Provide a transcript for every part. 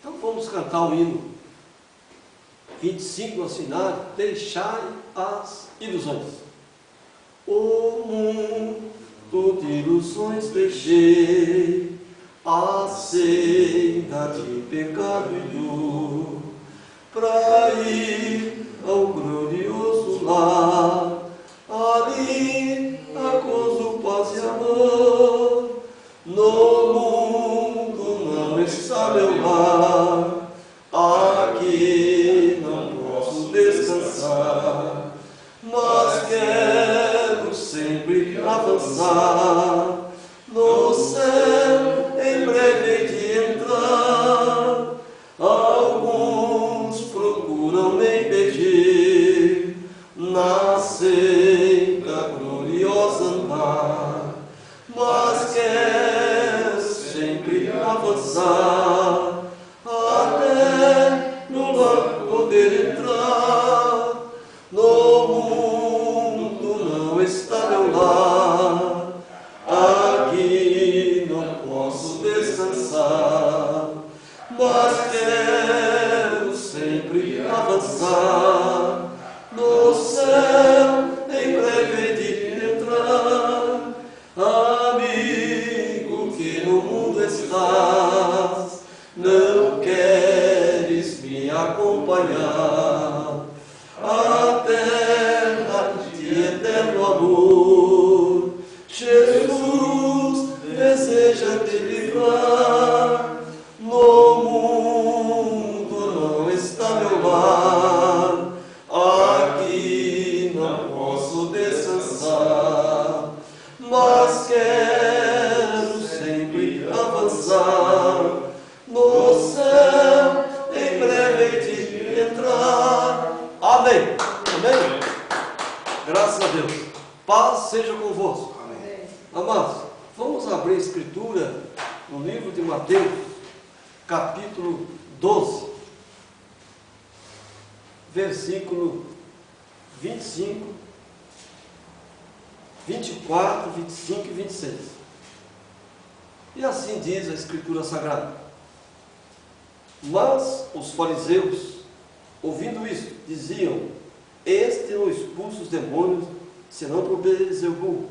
Então vamos cantar o hino 25 no cenário, deixai as ilusões. O mundo de ilusões deixei, a senda de pecado e dor, para ir ao glorioso lar, ali há gozo, paz e amor. No mundo não está meu lar, aqui não posso descansar, mas quero sempre avançar. No céu em breve hei de entrar, alguns procuram me impedir, na senda gloriosa andar, mas quero sempre avançar, até no lar poder entrar. No mundo não está meu lar, aqui não posso descansar, mas quero sempre avançar. No céu em breve hei de entrar. Amigo que no mundo estás, não queres me acompanhar? A terra de eterno amor, Jesus deseja te livrar. No mundo não está meu lar, aqui não posso descansar, mas quero sempre avançar. No céu em breve hei de entrar. Amém. Amém. Graças a Deus. Paz seja convosco. Amém. Amados, vamos abrir a Escritura no livro de Mateus, capítulo 12, versículo 25, 24, 25 e 26. E assim diz a Escritura Sagrada: mas os fariseus, ouvindo isso, diziam: este não expulsa os demônios, senão por Beelzebul,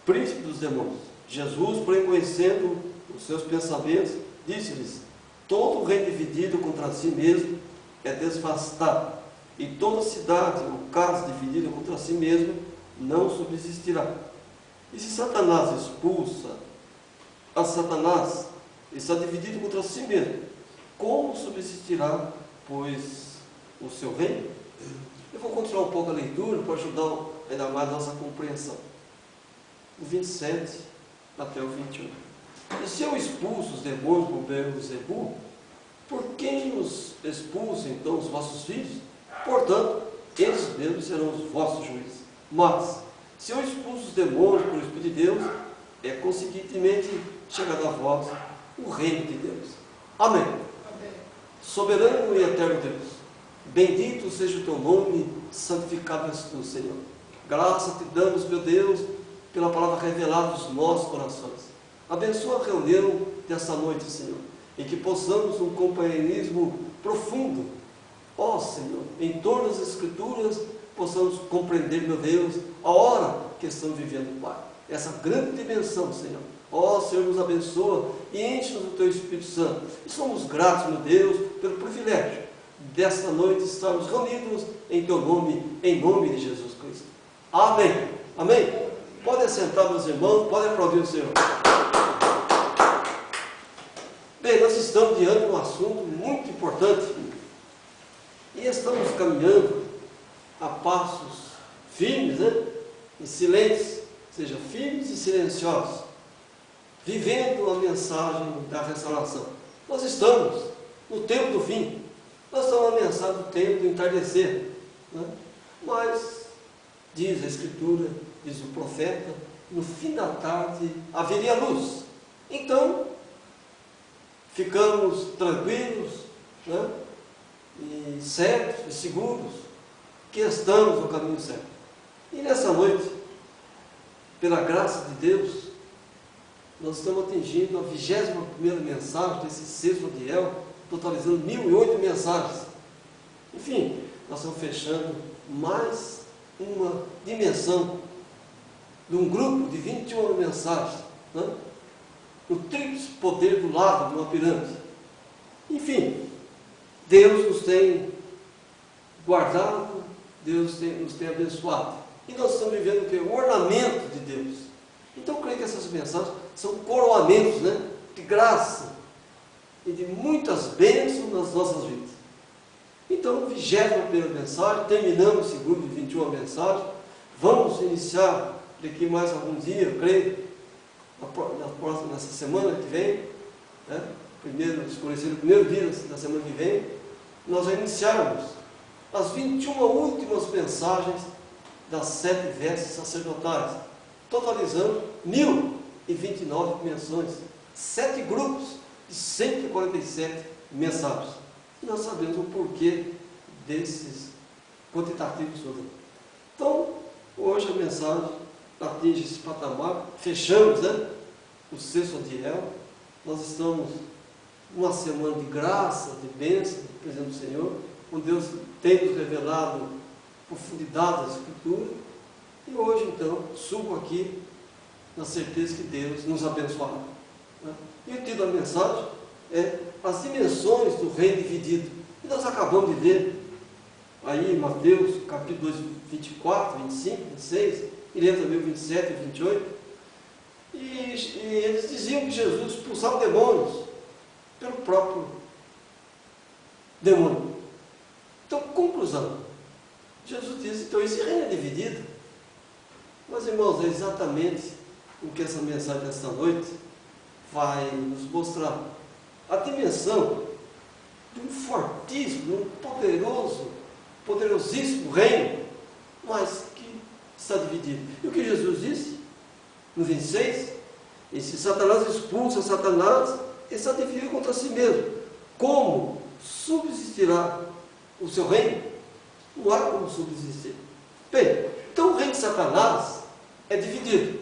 príncipe dos demônios. Jesus, porém, conhecendo os seus pensamentos, disse-lhes: todo reino dividido contra si mesmo é desvastado, e toda cidade ou casa dividida contra si mesmo não subsistirá. E se Satanás expulsa a Satanás, está dividido contra si mesmo, como subsistirá, pois, o seu reino? Eu vou continuar um pouco a leitura para ajudar ainda mais a nossa compreensão. O 27 até o 21. E se eu expulso os demônios por Beelzebul, por quem os expulsa então os vossos filhos? Portanto, eles mesmos serão os vossos juízes. Mas, se eu expulso os demônios por Espírito de Deus, é consequentemente chegado a vós o reino de Deus. Amém. Amém. Soberano e eterno Deus, bendito seja o teu nome, santificado és tu, Senhor. Graça te damos, meu Deus, pela palavra revelada nos nossos corações. Abençoa a reunião dessa noite, Senhor, em que possamos um companheirismo profundo, ó Senhor, em torno das Escrituras, possamos compreender, meu Deus, a hora que estamos vivendo, Pai. Essa grande dimensão, Senhor. Ó Senhor, nos abençoa e enche-nos do Teu Espírito Santo. E somos gratos, meu Deus, pelo privilégio desta noite estarmos reunidos em Teu nome, em nome de Jesus Cristo. Amém. Amém. Podem sentar, meus irmãos, podem aplaudir o Senhor. Bem, nós estamos diante de um assunto muito importante e estamos caminhando a passos firmes, né? E silentes, ou seja, firmes e silenciosos, vivendo a mensagem da restauração. Nós estamos no tempo do fim, nós estamos na mensagem do tempo do entardecer, né? Mas, diz a Escritura, diz o profeta, no fim da tarde haveria luz. Então, ficamos tranquilos, né? E certos e seguros que estamos no caminho certo. E nessa noite, pela graça de Deus, nós estamos atingindo a 21ª mensagem desse sexto Odiel, totalizando 1008 mensagens. Enfim, nós estamos fechando mais uma dimensão de um grupo de 21 mensagens, né? O tríplice poder do lado de uma pirâmide. Enfim, Deus nos tem guardado, Deus nos tem abençoado. E nós estamos vivendo o que? O ornamento de Deus. Então eu creio que essas mensagens são coroamentos, né, de graça e de muitas bênçãos nas nossas vidas. Então, 21ª mensagem, terminamos esse grupo de 21 mensagens. Vamos iniciar daqui mais algum dia, eu creio, nessa semana que vem, né, escurecer o primeiro dia da semana que vem, nós vamos iniciarmos as 21 últimas mensagens das 7 vestes sacerdotais, totalizando 1029 menções, 7 grupos de 147 mensagens. E nós sabemos o porquê desses quantitativos todos. Então, hoje a mensagem atinge esse patamar, fechamos, né, o sexto Odiel. Nós estamos numa semana de graça, de bênção, presente do Senhor, onde Deus tem nos revelado profundidade da Escritura. E hoje, então, subo aqui na certeza que Deus nos abençoará, né? E o título da mensagem é as dimensões do reino dividido. E nós acabamos de ler aí em Mateus, capítulo 2, 24, 25, 26, e lendo também o 27 e 28. E eles diziam que Jesus expulsava demônios pelo próprio demônio. Então, conclusão. Jesus disse, então esse reino é dividido. Mas, irmãos, é exatamente o que essa mensagem desta noite vai nos mostrar. A dimensão de um fortíssimo, de um poderosíssimo reino, mas que está dividido. E o que Jesus disse? No 26, e se Satanás expulsa Satanás, ele está dividido contra si mesmo. Como subsistirá o seu reino? Não há como subsistir. Bem, então o reino de Satanás é dividido.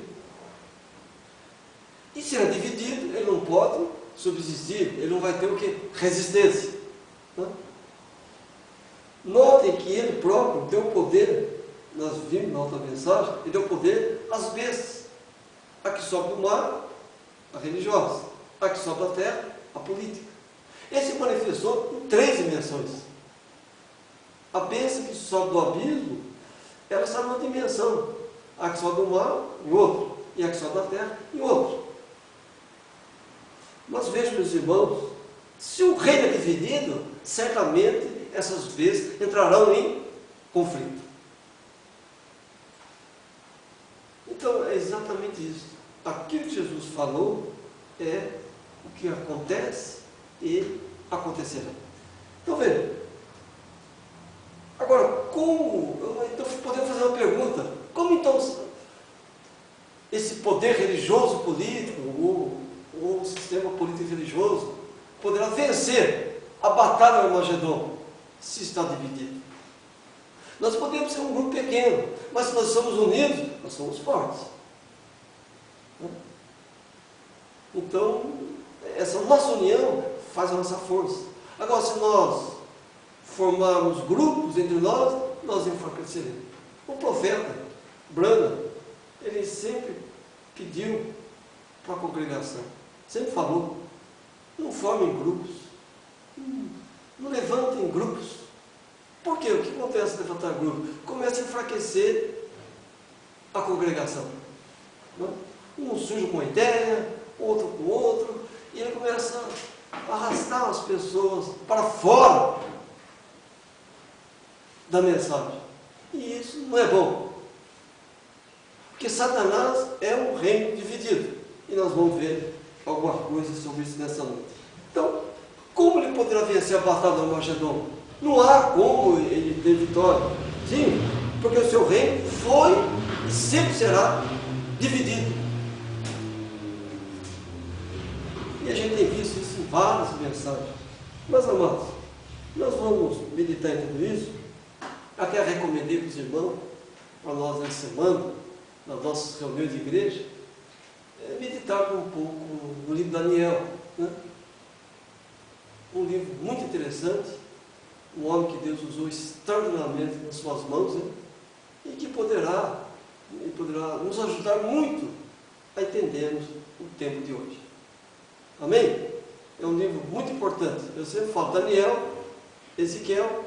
E se é dividido, ele não pode subsistir, ele não vai ter o que? Resistência. Né? Notem que ele próprio deu poder, nós vimos na outra mensagem, ele deu poder às bestas. A que sobe do mar, a religiosa. A que sobe da terra, a política. Ele se manifestou em 3 dimensões. A besta que sobe do abismo, ela está numa dimensão. A que sobe do mar, em outro. E a que sobe da terra, em outro. Mas vejam, meus irmãos, se o reino é dividido, certamente essas bestas entrarão em conflito. Então, é exatamente isso. Aquilo que Jesus falou é o que acontece e acontecerá. Então, veja. Agora, como? Então, podemos fazer uma pergunta. Como, então, esse poder religioso, político, ou sistema político religioso, poderá vencer a batalha do Armagedon, se está dividido? Nós podemos ser um grupo pequeno, mas se nós somos unidos, nós somos fortes. Então, essa nossa união faz a nossa força. Agora, se nós formarmos grupos entre nós, nós enfraqueceremos. O profeta Branham, ele sempre pediu para a congregação, sempre falou, não formem grupos, não levantem grupos. Por quê? O que acontece se levantar grupo? Começa a enfraquecer a congregação. Um surge com uma ideia, outro com outro, e ele começa a arrastar as pessoas para fora da mensagem. E isso não é bom. Porque Satanás é um reino dividido. E nós vamos ver alguma coisa sobre isso nessa noite. Então, como ele poderá vencer a batalha do Armagedon? Não há como ele ter vitória. Sim, porque o seu reino foi e sempre será dividido. E a gente tem visto isso em várias mensagens. Mas, amados, nós vamos meditar em tudo isso. Até recomendei para os irmãos, para nós nessa semana, nas nossas reuniões de igreja, meditar um pouco no livro de Daniel, né? Um livro muito interessante, um homem que Deus usou extraordinariamente nas suas mãos, né? E que poderá nos ajudar muito a entendermos o tempo de hoje. Amém? É um livro muito importante. Eu sempre falo Daniel, Ezequiel,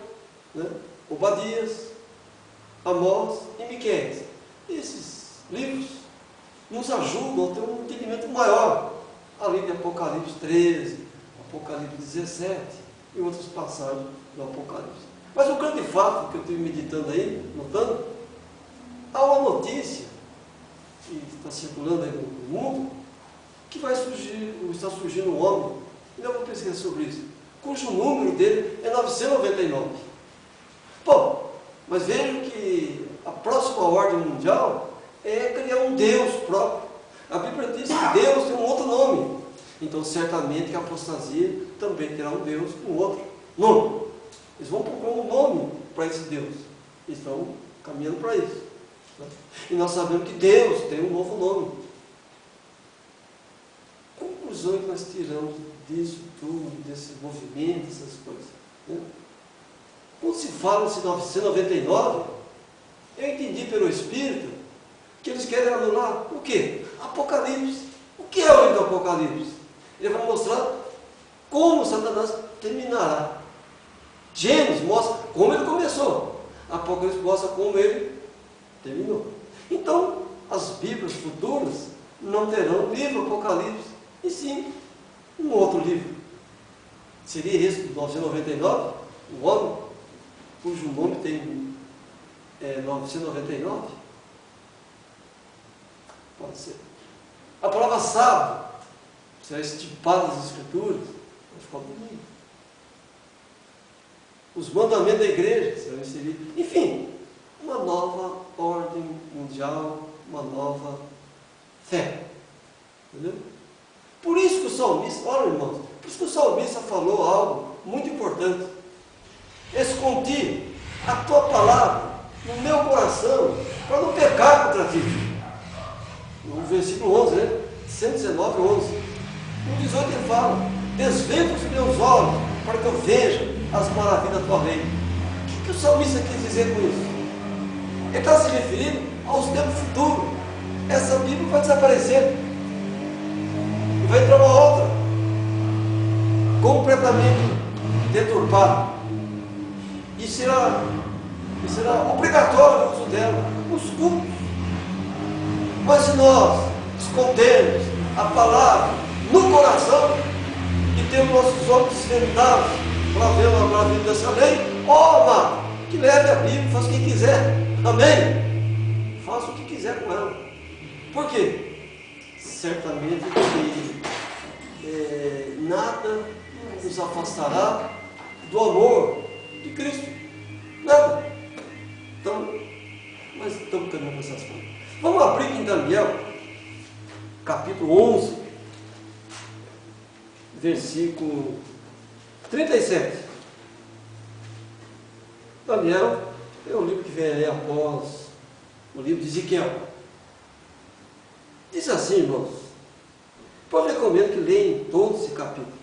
né? Obadias, Amós e Miqueias. Esses livros nos ajudam a ter um entendimento maior, além de Apocalipse 13, Apocalipse 17 e outras passagens do Apocalipse. Mas o grande fato que eu estive meditando aí, notando, há uma notícia que está circulando aí no mundo, que vai surgir, está surgindo um homem, e eu vou pesquisar sobre isso, cujo número dele é 999. Bom, mas vejo que a próxima ordem mundial é criar um Deus próprio. A Bíblia diz que Deus tem um outro nome. Então, certamente que a apostasia também terá um Deus com outro nome. Eles vão procurar um nome para esse Deus. Eles estão caminhando para isso. E nós sabemos que Deus tem um novo nome. Conclusão que nós tiramos disso tudo, desse movimento, dessas coisas, né? Quando se fala em 999, eu entendi pelo Espírito que eles querem anular o quê? Apocalipse. O que é o livro do Apocalipse? Ele vai mostrar como Satanás terminará. Gênesis mostra como ele começou. Apocalipse mostra como ele terminou. Então, as Bíblias futuras não terão livro Apocalipse, e sim um outro livro. Seria esse do 999, o homem cujo nome tem 999? Pode ser. A palavra sábado será estipada nas Escrituras, vai ficar bonito. Os mandamentos da igreja serão inseridos. Enfim, uma nova ordem mundial, uma nova fé. Entendeu? Por isso que o salmista, olha irmãos, por isso que o salmista falou algo muito importante. Escondi a tua palavra no meu coração para não pecar contra ti. No versículo 11, né? 119, 11. No 18 ele fala: desvenda os meus olhos para que eu veja as maravilhas da tua lei. O que o salmista quis dizer com isso? Ele está se referindo aos tempos futuros. Essa Bíblia vai desaparecer. E vai entrar uma outra, completamente deturpada. E será obrigatório o uso dela, os cultos. Mas se nós escondermos a palavra no coração e temos nossos olhos vendados para ver a maravilha dessa lei, amado, que leve a Bíblia, faça o que quiser. Amém? Faça o que quiser com ela. Por quê? Certamente que nada nos afastará do amor de Cristo. Nada. Então, mas estamos caminhando essas coisas. Vamos abrir em Daniel, capítulo 11, versículo 37. Daniel é um livro que vem ali após o livro de Ezequiel. Diz assim, irmãos, eu recomendo que leiam todo esse capítulo.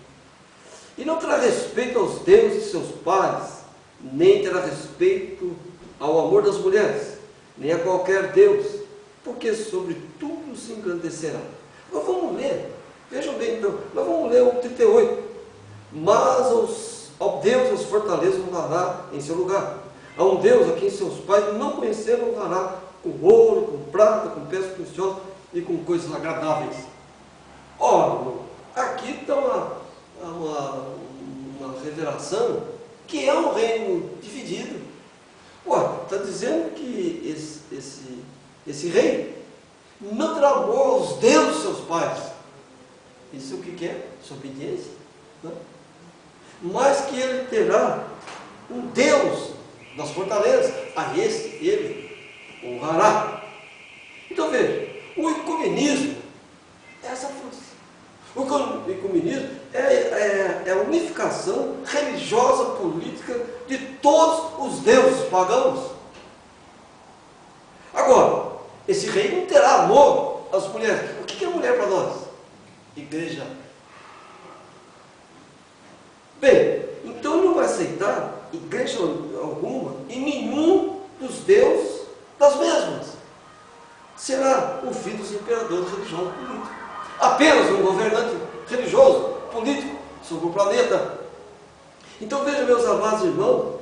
E não terá respeito aos deuses de seus pais, nem terá respeito ao amor das mulheres, nem a qualquer Deus, porque sobre tudo se engrandecerá. Nós vamos ler, vejam bem então, nós vamos ler o 38. Mas ao Deus as fortalezas honrará em seu lugar. A um Deus a quem seus pais não conheceram honrará com ouro, com prata, com peças preciosas e com coisas agradáveis. Ora, aqui está uma revelação que é um reino dividido. Está dizendo que esse rei não terá amor aos deuses de seus pais. Isso é o que é? Isso é obediência. Não? Mas que ele terá um Deus das fortalezas, a esse ele honrará. Então veja, o ecumenismo é essa força. O ecumenismo é a unificação religiosa, política de todos os deuses pagãos. Agora, esse rei não terá amor às mulheres. O que que é mulher para nós? Igreja. Bem, então ele não vai aceitar igreja alguma em nenhum dos deuses das mesmas. Será o filho dos imperadores religiosos políticos. Apenas um governante religioso, político, sobre o planeta. Então veja, meus amados irmãos,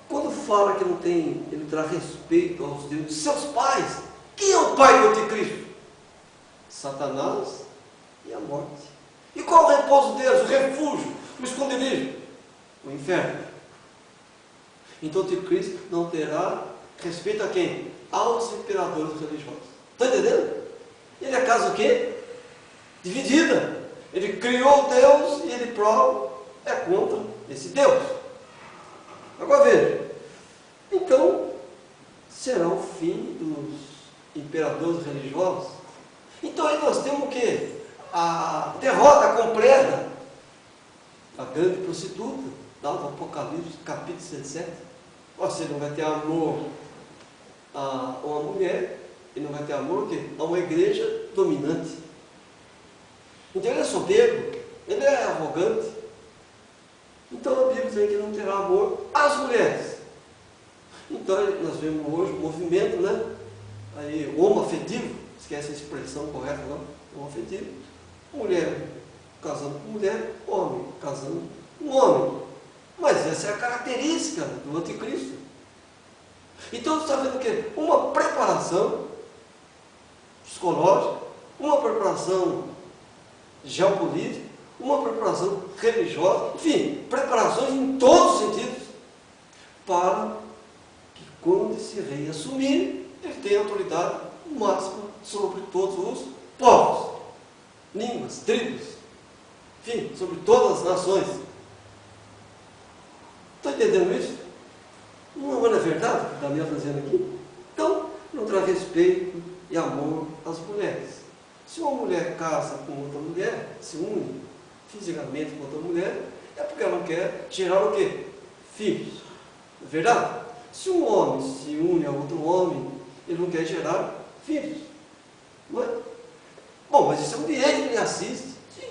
quando fala que ele terá respeito aos deuses de seus pais, quem é o pai do anticristo? Satanás e a morte. E qual o repouso deles? O refúgio, o esconderijo? O inferno. Então o anticristo não terá respeito a quem? Aos imperadores religiosos. Está entendendo? Ele é casa o quê? Dividida. Ele criou Deus e ele próprio é contra esse Deus. Agora veja. Então, será o fim dos imperadores religiosos? Então aí nós temos o quê? A derrota completa. A grande prostituta, lá do Apocalipse, capítulo 17. Você não vai ter amor a uma mulher, e não vai ter amor o quê? A uma igreja dominante. Então ele é soberbo, ele é arrogante. Então a Bíblia diz que ele não terá amor às mulheres. Então nós vemos hoje um movimento, né? Aí, homoafetivo, esquece a expressão correta, não? Homoafetivo. Mulher casando com mulher, homem casando com homem. Mas essa é a característica do anticristo. Então você está vendo o quê? Uma preparação psicológica, uma preparação geopolítica, uma preparação religiosa, enfim, preparações em todos os sentidos, para que quando esse rei assumir, ele tenha autoridade máxima sobre todos os povos, línguas, tribos, enfim, sobre todas as nações. Está entendendo isso? Não é verdade o que Daniel está dizendo aqui? Então, não terá respeito e amor às mulheres. Se uma mulher casa com outra mulher, se une fisicamente com outra mulher, é porque ela não quer gerar o quê? Filhos. Não é verdade? Se um homem se une a outro homem, ele não quer gerar filhos. Não é? Bom, mas isso é um direito que ele assiste. Sim.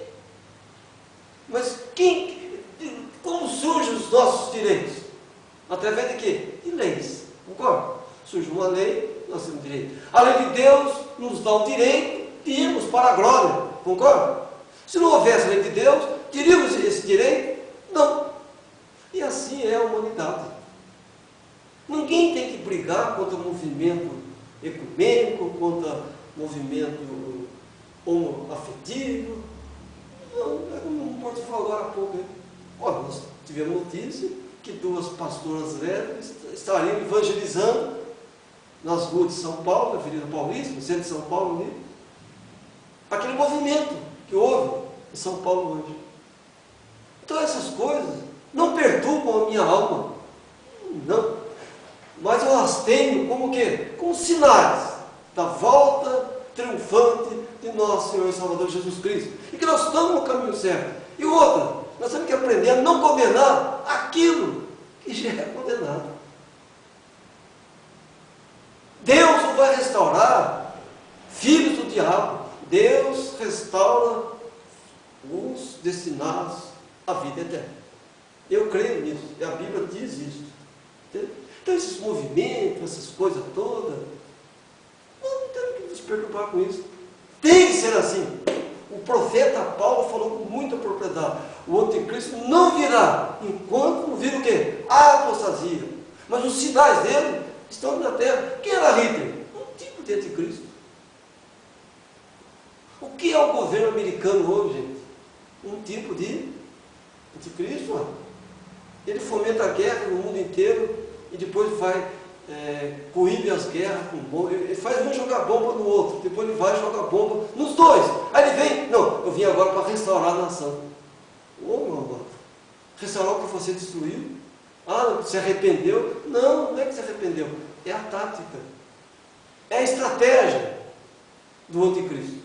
Mas como surgem os nossos direitos? Através de quê? De leis. Concorda? Surge uma lei, nós temos direito. A lei de Deus nos dá o direito de irmos para a glória. Concorda? Se não houvesse a lei de Deus, teríamos esse direito? Não. E assim é a humanidade. Ninguém tem que brigar contra o movimento ecumênico, contra o movimento homoafetivo. Não, como o Porto falou agora há pouco. Olha, nós tivemos notícia que 2 pastoras lésbicas estariam evangelizando nas ruas de São Paulo, na Avenida Paulista, no centro de São Paulo, ali. Aquele movimento que houve em São Paulo hoje. Então essas coisas não perturbam a minha alma. Não. Mas eu as tenho como o quê? Como sinais da volta triunfante de nosso Senhor e Salvador Jesus Cristo. E que nós estamos no caminho certo. E outra, nós temos que aprender a não condenar aquilo que já é condenado. Deus não vai restaurar filhos do diabo. Deus restaura os destinados à vida eterna. Eu creio nisso, e a Bíblia diz isso. Entendeu? Então esses movimentos, essas coisas todas, não temos que nos preocupar com isso. Tem que ser assim. O profeta Paulo falou com muita propriedade. O anticristo não virá enquanto não vir o quê? A apostasia. Mas os sinais dele estão na terra. Quem era Hitler? Um tipo de anticristo. O que é o governo americano hoje, gente? Um tipo de anticristo. Ó. Ele fomenta a guerra no mundo inteiro e depois vai coíbe as guerras com bomba. Ele faz um jogar bomba no outro, depois ele vai jogar bomba nos dois. Aí ele vem, não, eu vim agora para restaurar a nação. Ô, meu amor, restaurar o que você destruiu? Ah, se arrependeu? Não, não é que se arrependeu, é a tática, é a estratégia do anticristo.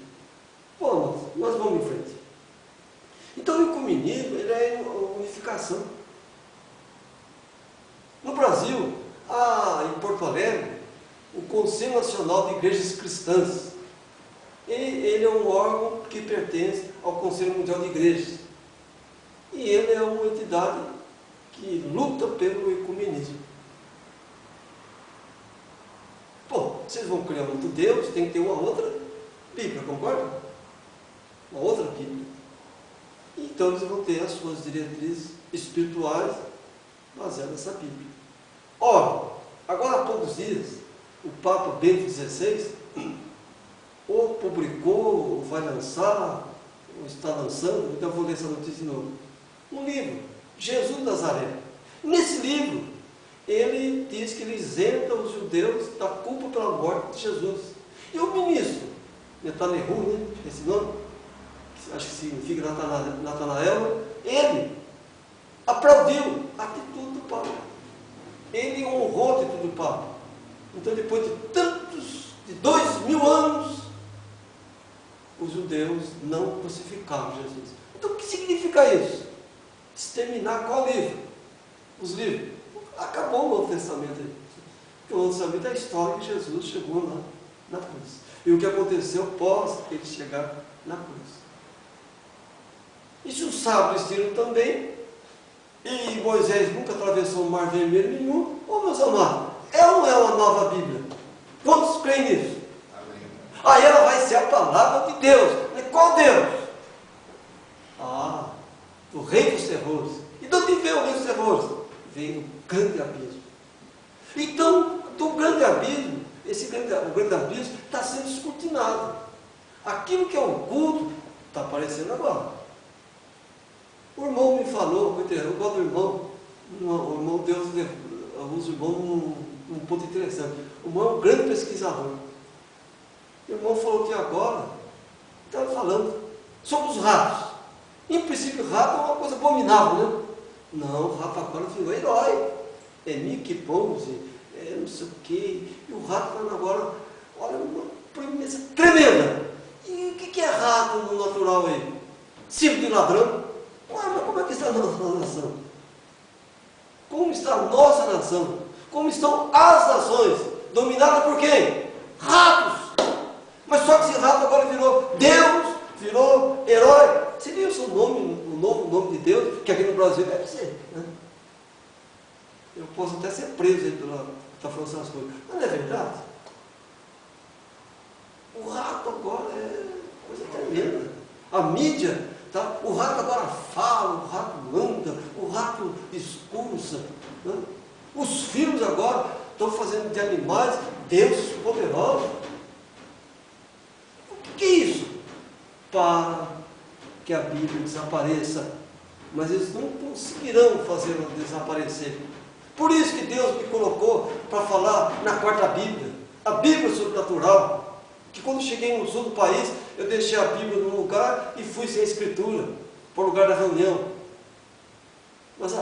Bom, nós vamos em frente. Então o ecumenismo, ele é unificação. No Brasil, em Porto Alegre, o Conselho Nacional de Igrejas Cristãs, ele é um órgão que pertence ao Conselho Mundial de Igrejas. E ele é uma entidade que luta pelo ecumenismo. Pô, vocês vão criar outro Deus, tem que ter uma outra Bíblia, concorda? Uma outra Bíblia. Então eles vão ter as suas diretrizes espirituais baseadas nessa Bíblia. Ora, agora há poucos dias, o Papa Bento XVI ou publicou, ou vai lançar, ou está lançando, então eu vou ler essa notícia de novo, um livro, Jesus de Nazaré. Nesse livro, ele diz que ele isenta os judeus da culpa pela morte de Jesus. E o ministro, Netanyahu, né, esse nome, acho que significa Natanael, ele aplaudiu a atitude do Papa. Ele honrou a atitude do Papa. Então, depois de 2000 anos, os judeus não crucificaram Jesus. Então, o que significa isso? Exterminar qual livro? Os livros. Acabou o Novo Testamento aí. Porque o Novo Testamento é a história que Jesus chegou lá na cruz. E o que aconteceu após ele chegar na cruz. E se os sábios tiram também, e Moisés nunca atravessou o mar vermelho nenhum, meus amados, é ou não é uma nova Bíblia? Quantos creem nisso? Amém. Aí ela vai ser a palavra de Deus. Qual Deus? Do Rei dos Terrores. E de onde veio o Rei dos Terrores? Veio do grande abismo. Então, do grande abismo, o grande abismo está sendo escrutinado. Aquilo que é oculto está aparecendo agora. O irmão me falou, eu gosto do irmão, o irmão Deus usa o irmão num ponto interessante. O irmão é um grande pesquisador. O irmão falou que agora, estava falando sobre os ratos. Em princípio, o rato é uma coisa abominável, né? Não, o rato agora virou herói. É Mickey Pose, é não sei o quê. E o rato está agora, olha, uma premissa tremenda. E o que é rato no natural aí? Circo de ladrão. Mas como é que está a nossa nação? Como está a nossa nação? Como estão as nações? Dominadas por quem? Ratos! Mas só que esse rato agora virou Deus, virou herói. Seria isso o novo nome de Deus, que aqui no Brasil deve ser, né? Eu posso até ser preso aí pela falando essas coisas. Mas não é verdade? O rato agora é coisa tremenda. A mídia, tá? O rato agora fala, o rato anda, o rato discursa, né? Os filmes agora estão fazendo de animais deuses poderosos. O que é isso? Para que a Bíblia desapareça. Mas eles não conseguirão fazê-la desaparecer. Por isso que Deus me colocou para falar na quarta Bíblia, a Bíblia sobrenatural. Que quando cheguei no sul do país, eu deixei a Bíblia num lugar e fui sem a Escritura, para o lugar da reunião. Mas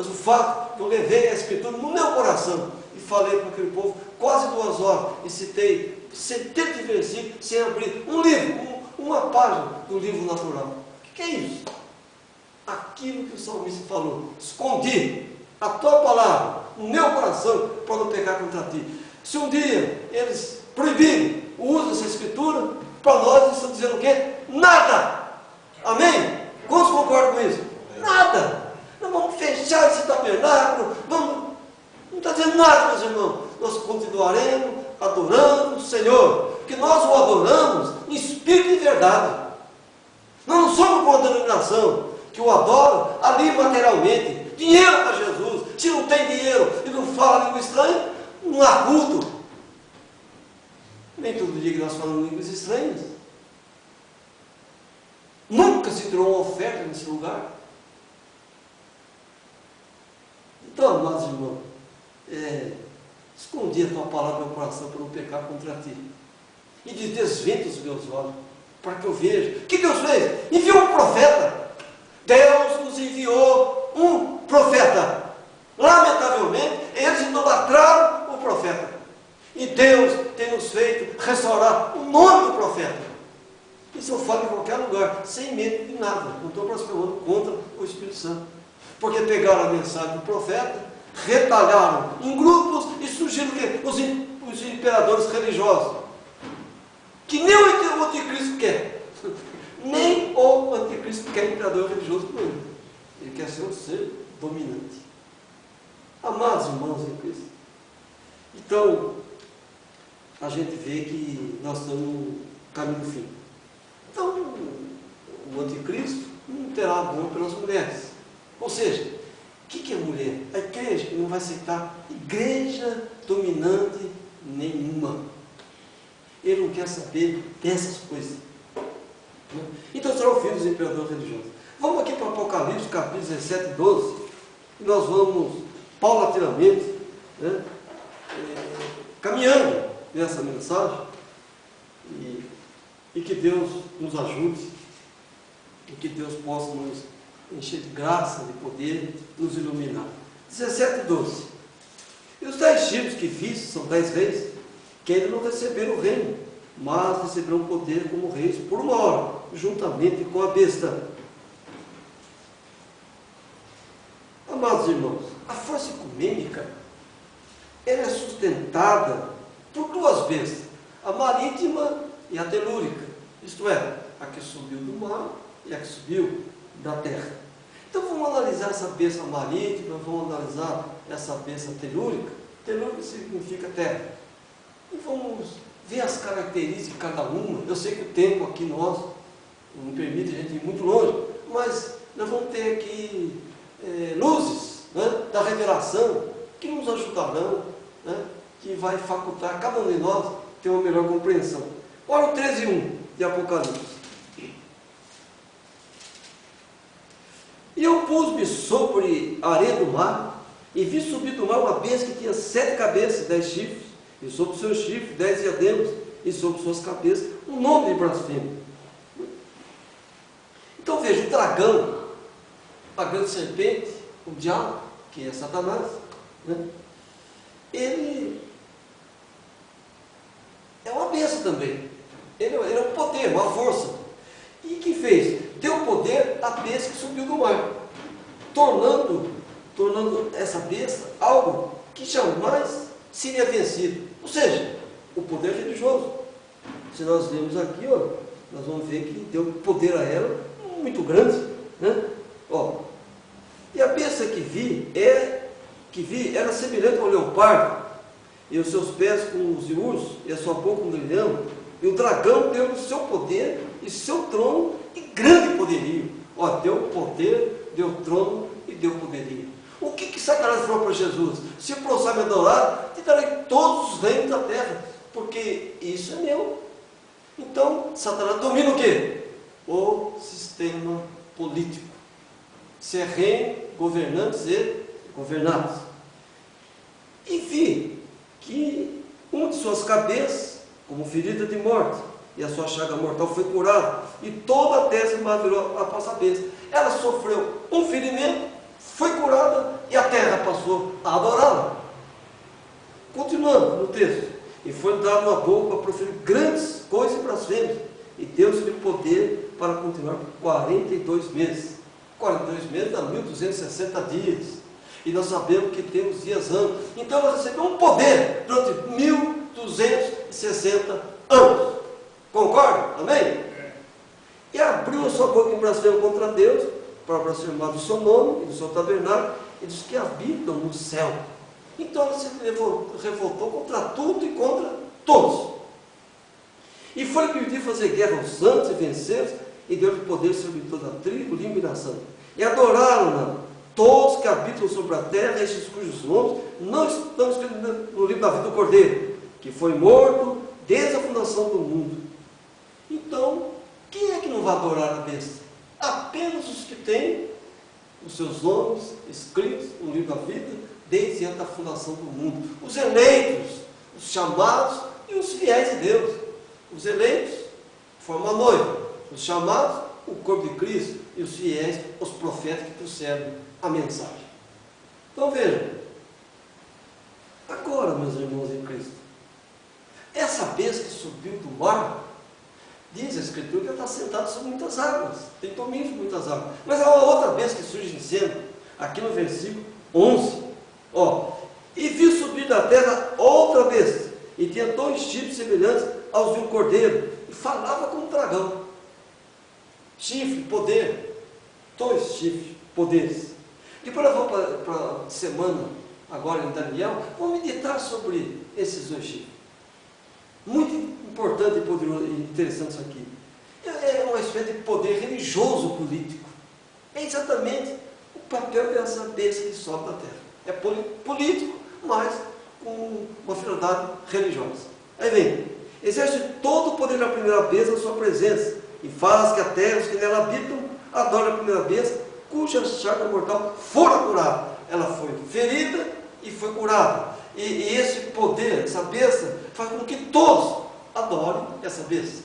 o fato que eu levei a Escritura no meu coração e falei para aquele povo quase 2 horas e citei centenas de versículos sem abrir um livro, uma página do livro natural. O que é isso? Aquilo que o salmista falou: escondi a tua palavra no meu coração para não pecar contra ti. Se um dia eles proibirem o uso dessa Escritura, para nós eles estão dizendo o quê? Nada! Amém? Quantos concordam com isso? Nada! Nós vamos fechar esse tabernáculo, não está dizendo nada, meus irmãos. Nós continuaremos adorando o Senhor, porque nós o adoramos em espírito e verdade. Nós não somos uma denominação que o adora ali materialmente. Dinheiro para Jesus. Se não tem dinheiro e não fala língua estranha, não há culto. Nem todo dia que nós falamos línguas estranhas. Nunca se tirou uma oferta nesse lugar. Então, amados irmãos, escondi a tua palavra no meu coração para não pecar contra ti. E desvenda os meus olhos, para que eu veja. O que Deus fez? Enviou um profeta. Deus nos enviou um profeta. Lamentavelmente, eles idolatraram o profeta. E Deus tem nos feito restaurar o nome do profeta. Isso eu falo em qualquer lugar, sem medo de nada. Não estou blasfemando contra o Espírito Santo. Porque pegaram a mensagem do profeta, retalharam em grupos e surgiram o quê? Os imperadores religiosos. que nem o anticristo quer. Nem o anticristo quer imperador religioso por ele. Ele quer ser um ser dominante. Amados irmãos em Cristo. Então, a gente vê que nós estamos no caminho do fim. Então, o anticristo não terá amor pelas mulheres. Ou seja, o que é mulher? A igreja não vai aceitar igreja dominante nenhuma. Ele não quer saber dessas coisas. Então será o fim dos imperadores religiosos. Vamos aqui para Apocalipse, capítulo 17 e 12. E nós vamos paulatinamente, né, caminhando nessa mensagem. E que Deus nos ajude. E que Deus possa nos encher de graça, de poder, nos iluminar. 17 e 12. E os 10 tipos que fiz, são 10 reis, que ainda não receberam o reino, mas receberão poder como reis por uma hora, juntamente com a besta. Amados irmãos, a força ecumênica, ela é sustentada por duas bestas, a marítima e a telúrica, isto é, a que subiu do mar e a que subiu da terra. Então vamos analisar essa besta marítima, vamos analisar essa besta telúrica. Telúrica significa terra. E vamos ver as características de cada uma. Eu sei que o tempo aqui nosso não permite a gente ir muito longe, mas nós vamos ter aqui luzes, né, da revelação que nos ajudarão, né, que vai facultar a cada um de nós ter uma melhor compreensão. Olha o 13:1 de Apocalipse. E eu pus-me sobre a areia do mar, e vi subir do mar uma besta que tinha 7 cabeças e 10 chifres, e sobre os seus chifres 10 diademas, e sobre suas cabeças um nome de blasfêmia. Então veja, o dragão, a grande serpente, o diabo, que é Satanás, né, ele é uma besta também. Ele é um poder, uma força. E que fez? Deu poder à besta que subiu do mar, tornando essa besta algo que jamais seria vencido. Ou seja, o poder religioso. Se nós lermos aqui, ó, nós vamos ver que deu poder a ela muito grande, né? Ó, e a besta que vi era semelhante ao leopardo, e os seus pés como os de urso, e a sua boca como de leão. E o dragão deu o seu poder e seu trono e grande poderio. Ó, deu poder, deu trono e deu poderio. O que Satanás falou para Jesus? Se prostrar me adorar, te darei todos os reinos da terra, porque isso é meu. Então, Satanás domina o quê? O sistema político. Se é reino, governantes e governados. E vi que uma de suas cabeças, como ferida de morte, e a sua chaga mortal foi curada, e toda a terra se maravilhou após a besta. Ela sofreu um ferimento, foi curada, e a terra passou a adorá-la. Continuando no texto, e foi dado uma boca para proferir grandes coisas e blasfêmias, e deu-lhe poder para continuar por 42 meses. 42 meses dá 1260 dias. E nós sabemos que temos dias anos. Então ela recebeu um poder durante 1260 anos. Concorda? Amém? E abriu a sua boca em blasfêmia contra Deus, para blasfemar do seu nome e do seu tabernáculo, e dos que habitam no céu. Então ela se revoltou contra tudo e contra todos. E foi pedir fazer guerra aos santos e vencê-los, e deu-lhe poder sobre toda a tribo, língua e nação. E adoraram-na todos que habitam sobre a terra, estes cujos nomes não estão escritos no livro da vida do Cordeiro, que foi morto desde a fundação do mundo. Então, quem é que não vai adorar a besta? Apenas os que têm os seus nomes escritos no livro da vida desde a fundação do mundo. Os eleitos, os chamados e os fiéis de Deus. Os eleitos formam a noiva, os chamados, o corpo de Cristo, e os fiéis, os profetas que procedem a mensagem. Então vejam, agora, meus irmãos em Cristo, essa besta que subiu do mar, diz a Escritura que ela está sentada sobre muitas águas, tem domínio sobre muitas águas. Mas há uma outra besta que surge em cena, aqui no versículo 11, ó, e viu subir da terra outra besta, e tinha 2 chifres semelhantes aos de um cordeiro, e falava como um dragão. Chifre, poder, 2 chifres, poderes. Depois nós vamos para a semana, agora em Daniel, vamos meditar sobre esses 2 chifres. Muito importante e poderoso, interessante isso aqui. É uma espécie de poder religioso político. É exatamente o papel dessa besta que sobe da terra. É político, mas com uma finalidade religiosa. Aí vem, exerce todo o poder da primeira besta na sua presença, e faz que a terra, os que nela habitam, adorem a primeira besta, cuja chaga mortal fora curada. Ela foi ferida e foi curada. E esse poder, essa besta, faz com que todos adorem essa besta.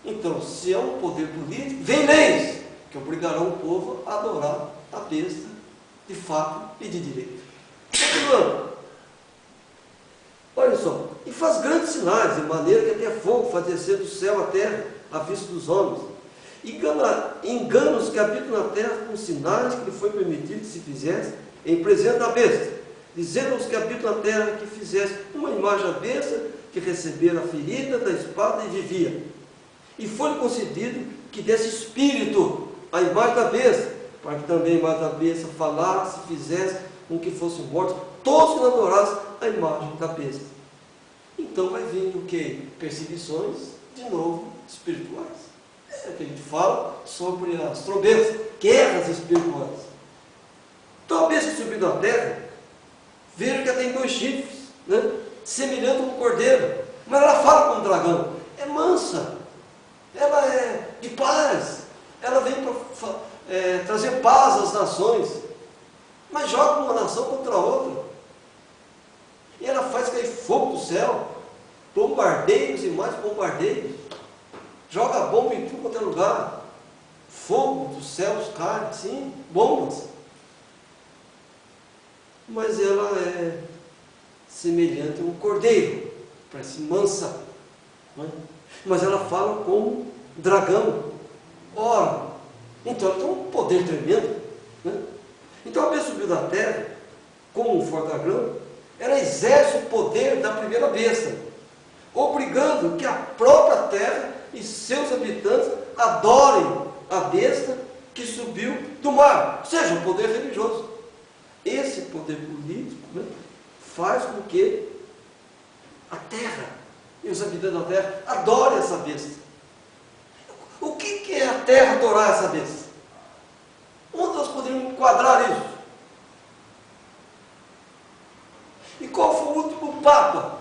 Então, se é um poder político, vem leis que obrigarão o povo a adorar a besta de fato e de direito. Continuando. Olha só. E faz grandes sinais, de maneira que até fogo faz descer do céu à terra, à vista dos homens. Engana os que habitam na terra com sinais que lhe foi permitido que se fizesse em presença da besta, dizendo aos que habitam na terra que fizesse uma imagem à besta, que recebera a ferida da espada e vivia. E foi-lhe concedido que desse espírito à imagem da besta, para que também a imagem da besta falasse e fizesse com que fossem mortos todos que não adorassem a imagem da besta. Então vai vir o que? Perseguições, de novo, espirituais. É o que a gente fala sobre as trombetas, guerras espirituais. Então a besta que subiu da terra, veja que ela tem 2 chifres, né? Semelhante a um cordeiro, mas ela fala como um dragão, é mansa, ela é de paz, ela vem para trazer paz às nações, mas joga uma nação contra a outra, e ela faz cair fogo do céu, bombardeios e mais bombardeios, joga bomba em tudo quanto é lugar, fogo dos céus cai, sim, bombas, mas ela é semelhante a um cordeiro, parece mansa, não é? Mas ela fala como dragão. Ora, então ela tem um poder tremendo, né? Então a besta subiu da terra como um forte dragão, ela exerce o poder da primeira besta, obrigando que a própria terra e seus habitantes adorem a besta que subiu do mar, ou seja, um poder religioso. Esse poder político, né, faz com que a terra e os habitantes da terra adorem essa besta. O que é a terra adorar essa besta? Onde nós poderíamos enquadrar isso? E qual foi o último Papa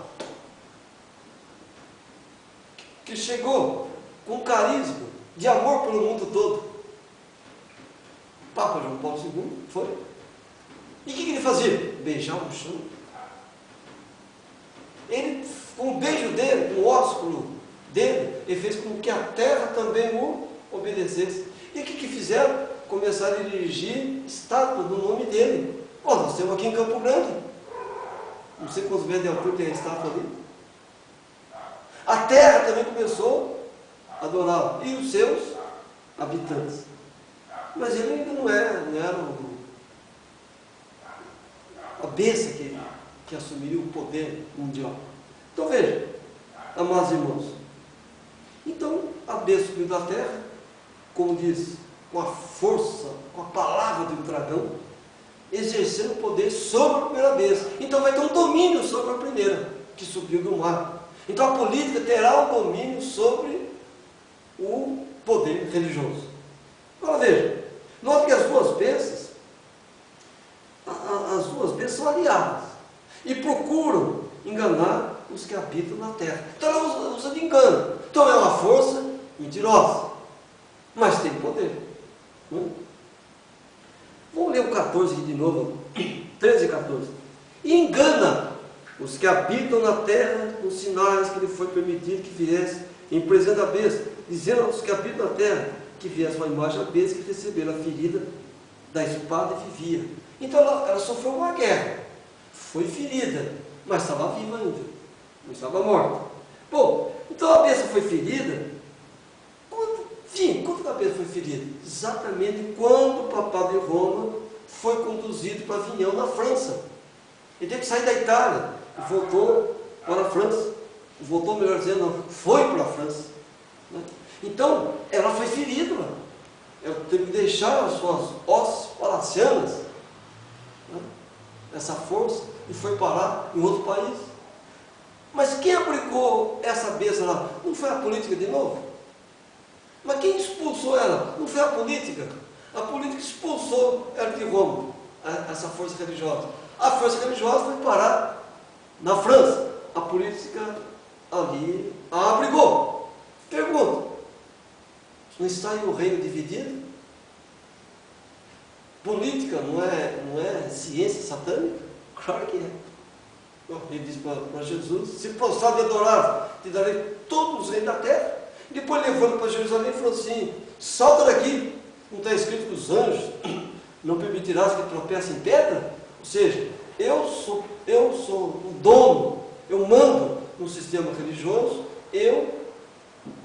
que chegou com carisma de amor pelo mundo todo? Papa João Paulo II foi. E o que ele fazia? Beijar o chão. Ele, com o beijo dele, com o ósculo dele, ele fez com que a terra também o obedecesse. E o que fizeram? Começaram a erigir estátua no nome dele. Oh, nós temos aqui em Campo Grande, não sei quantos metros de altura tem a estátua ali. A terra também começou a adorá-lo, e os seus habitantes. Mas ele ainda não era a besta que assumiria o poder mundial. Então veja, amados irmãos, então a besta subiu da terra, como diz, com a força, com a palavra do dragão, exercendo poder sobre a primeira besta. Então vai ter um domínio sobre a primeira, que subiu do mar. Então a política terá um domínio sobre o poder religioso. Agora veja, note que as duas bestas são aliadas e procuram enganar os que habitam na terra. Então ela usa de engano. Então é uma força mentirosa, mas tem poder. Vamos ler o 14 aqui de novo, 13 e 14. E engana os que habitam na terra com sinais que lhe foi permitido que viesse em presença da besta, dizendo aos que habitam na terra que viesse uma imagem da besta que receberam a ferida da espada e vivia. Então ela sofreu uma guerra, foi ferida, mas estava viva ainda, não estava morta. Bom, então a besta foi ferida. Quando a besta foi ferida? Exatamente quando o papado de Roma foi conduzido para Avignon, na França. Ele teve que sair da Itália e voltou para a França. Voltou, melhor dizendo, não, foi para a França. né? Então, ela foi ferida. Ela teve que deixar as suas hostes palacianas, né? Essa força, e foi parar em outro país. Mas quem aplicou essa besta lá? Não foi a política de novo? Mas quem expulsou ela? Não foi a política. A política expulsou ela de Roma, essa força religiosa. A força religiosa foi parar na França. A política ali a abrigou. Pergunta: não está aí o reino dividido? Política não é ciência satânica? Claro que é. Ele disse para Jesus: se prostrar e adorar, te darei todos os reinos da terra. Depois, levando para Jerusalém, falou assim: salta daqui. Não está escrito que os anjos não permitirás que tropece em pedra? Ou seja, eu sou o dono, eu mando no sistema religioso, eu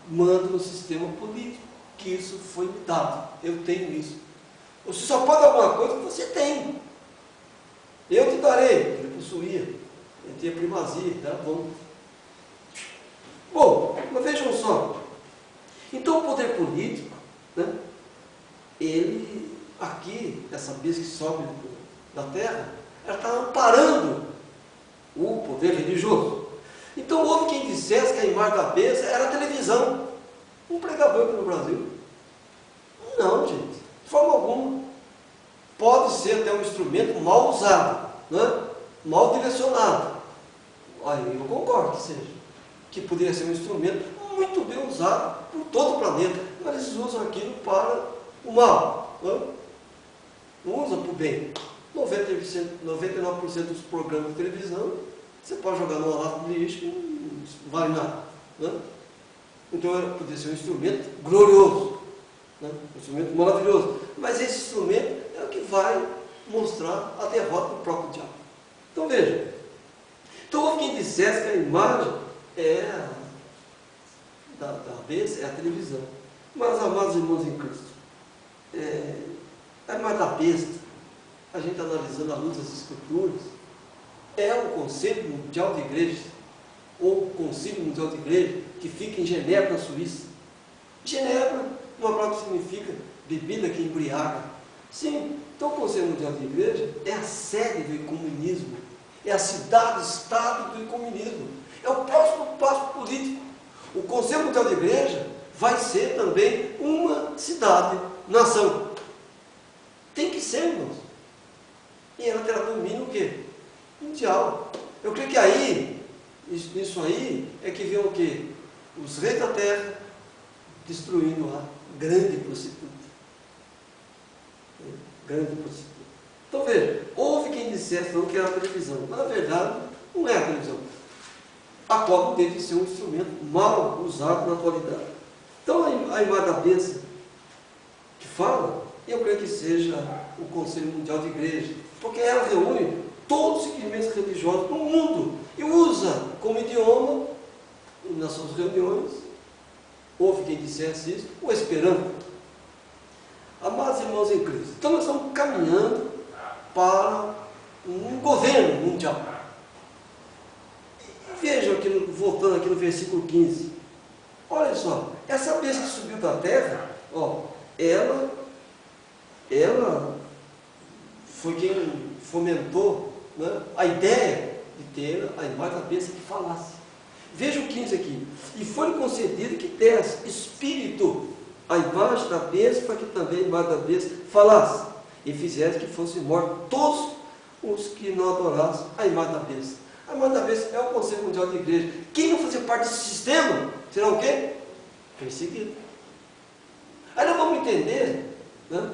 mando no sistema político, que isso foi me dado, eu tenho isso. Você só pode dar alguma coisa que você tem. Eu te darei. Ele possuía, ele tinha primazia, era bom. Bom, mas vejam só. Então o poder político, né, ele, aqui, essa besta que sobe da terra, ela está amparando o poder religioso. Então houve quem dissesse que a imagem da besta era a televisão. Um pregador aqui no Brasil. Não, gente, de forma alguma. Pode ser até um instrumento mal usado, né? Mal direcionado. Aí eu concordo que seja. Que poderia ser um instrumento muito bem usado por todo o planeta, mas eles usam aquilo para o mal, né? Não usam para o bem. 99% dos programas de televisão você pode jogar numa lata de lixo que não vale nada, né? Então poderia ser um instrumento glorioso, né? Um instrumento maravilhoso, mas esse instrumento é o que vai mostrar a derrota do próprio diabo. Então veja, então houve quem dissesse que a imagem da besta é a televisão. Mas, amados irmãos em Cristo, a imagem da besta, a gente analisando à luz das Escrituras, é o Conselho Mundial de Igrejas, ou o Concílio Mundial de Igrejas, que fica em Genebra, na Suíça. Genebra, uma palavra que significa bebida que embriaga. Sim, então o Conselho Mundial de Igreja é a sede do ecumenismo, é a cidade-estado do ecumenismo, é o próximo passo político. O Conselho Mundial de Igreja vai ser também uma cidade-nação. Tem que ser, irmãos. E ela terá domínio o quê? Mundial. Eu creio que aí, isso aí, é que vem o quê? Os reis da terra destruindo a grande prostituta. Grande prostituta. Então veja, houve quem dissesse não que era a televisão, mas na verdade não é a televisão. A qual não deve ser um instrumento mal usado na atualidade. Então a imagem da besta que fala, eu creio que seja o Conselho Mundial de Igreja, porque ela reúne todos os segmentos religiosos do mundo e usa como idioma, nas suas reuniões, houve quem dissesse isso, o Esperanto. Amados irmãos em Cristo, então nós estamos caminhando para um governo mundial. E vejam aqui, voltando aqui no versículo 15, olha só, essa besta que subiu da terra, ó, ela foi quem fomentou, né, a ideia de ter a imagem da besta que falasse. Veja o 15 aqui. E foi concedido que desse espírito a imagem da besta, para que também a imagem da besta falasse, e fizesse que fossem mortos todos os que não adorassem a imagem da besta. A imagem da besta é o Conselho Mundial de Igreja. Quem não fazer parte desse sistema será o quê? Perseguido. Aí nós vamos entender, né,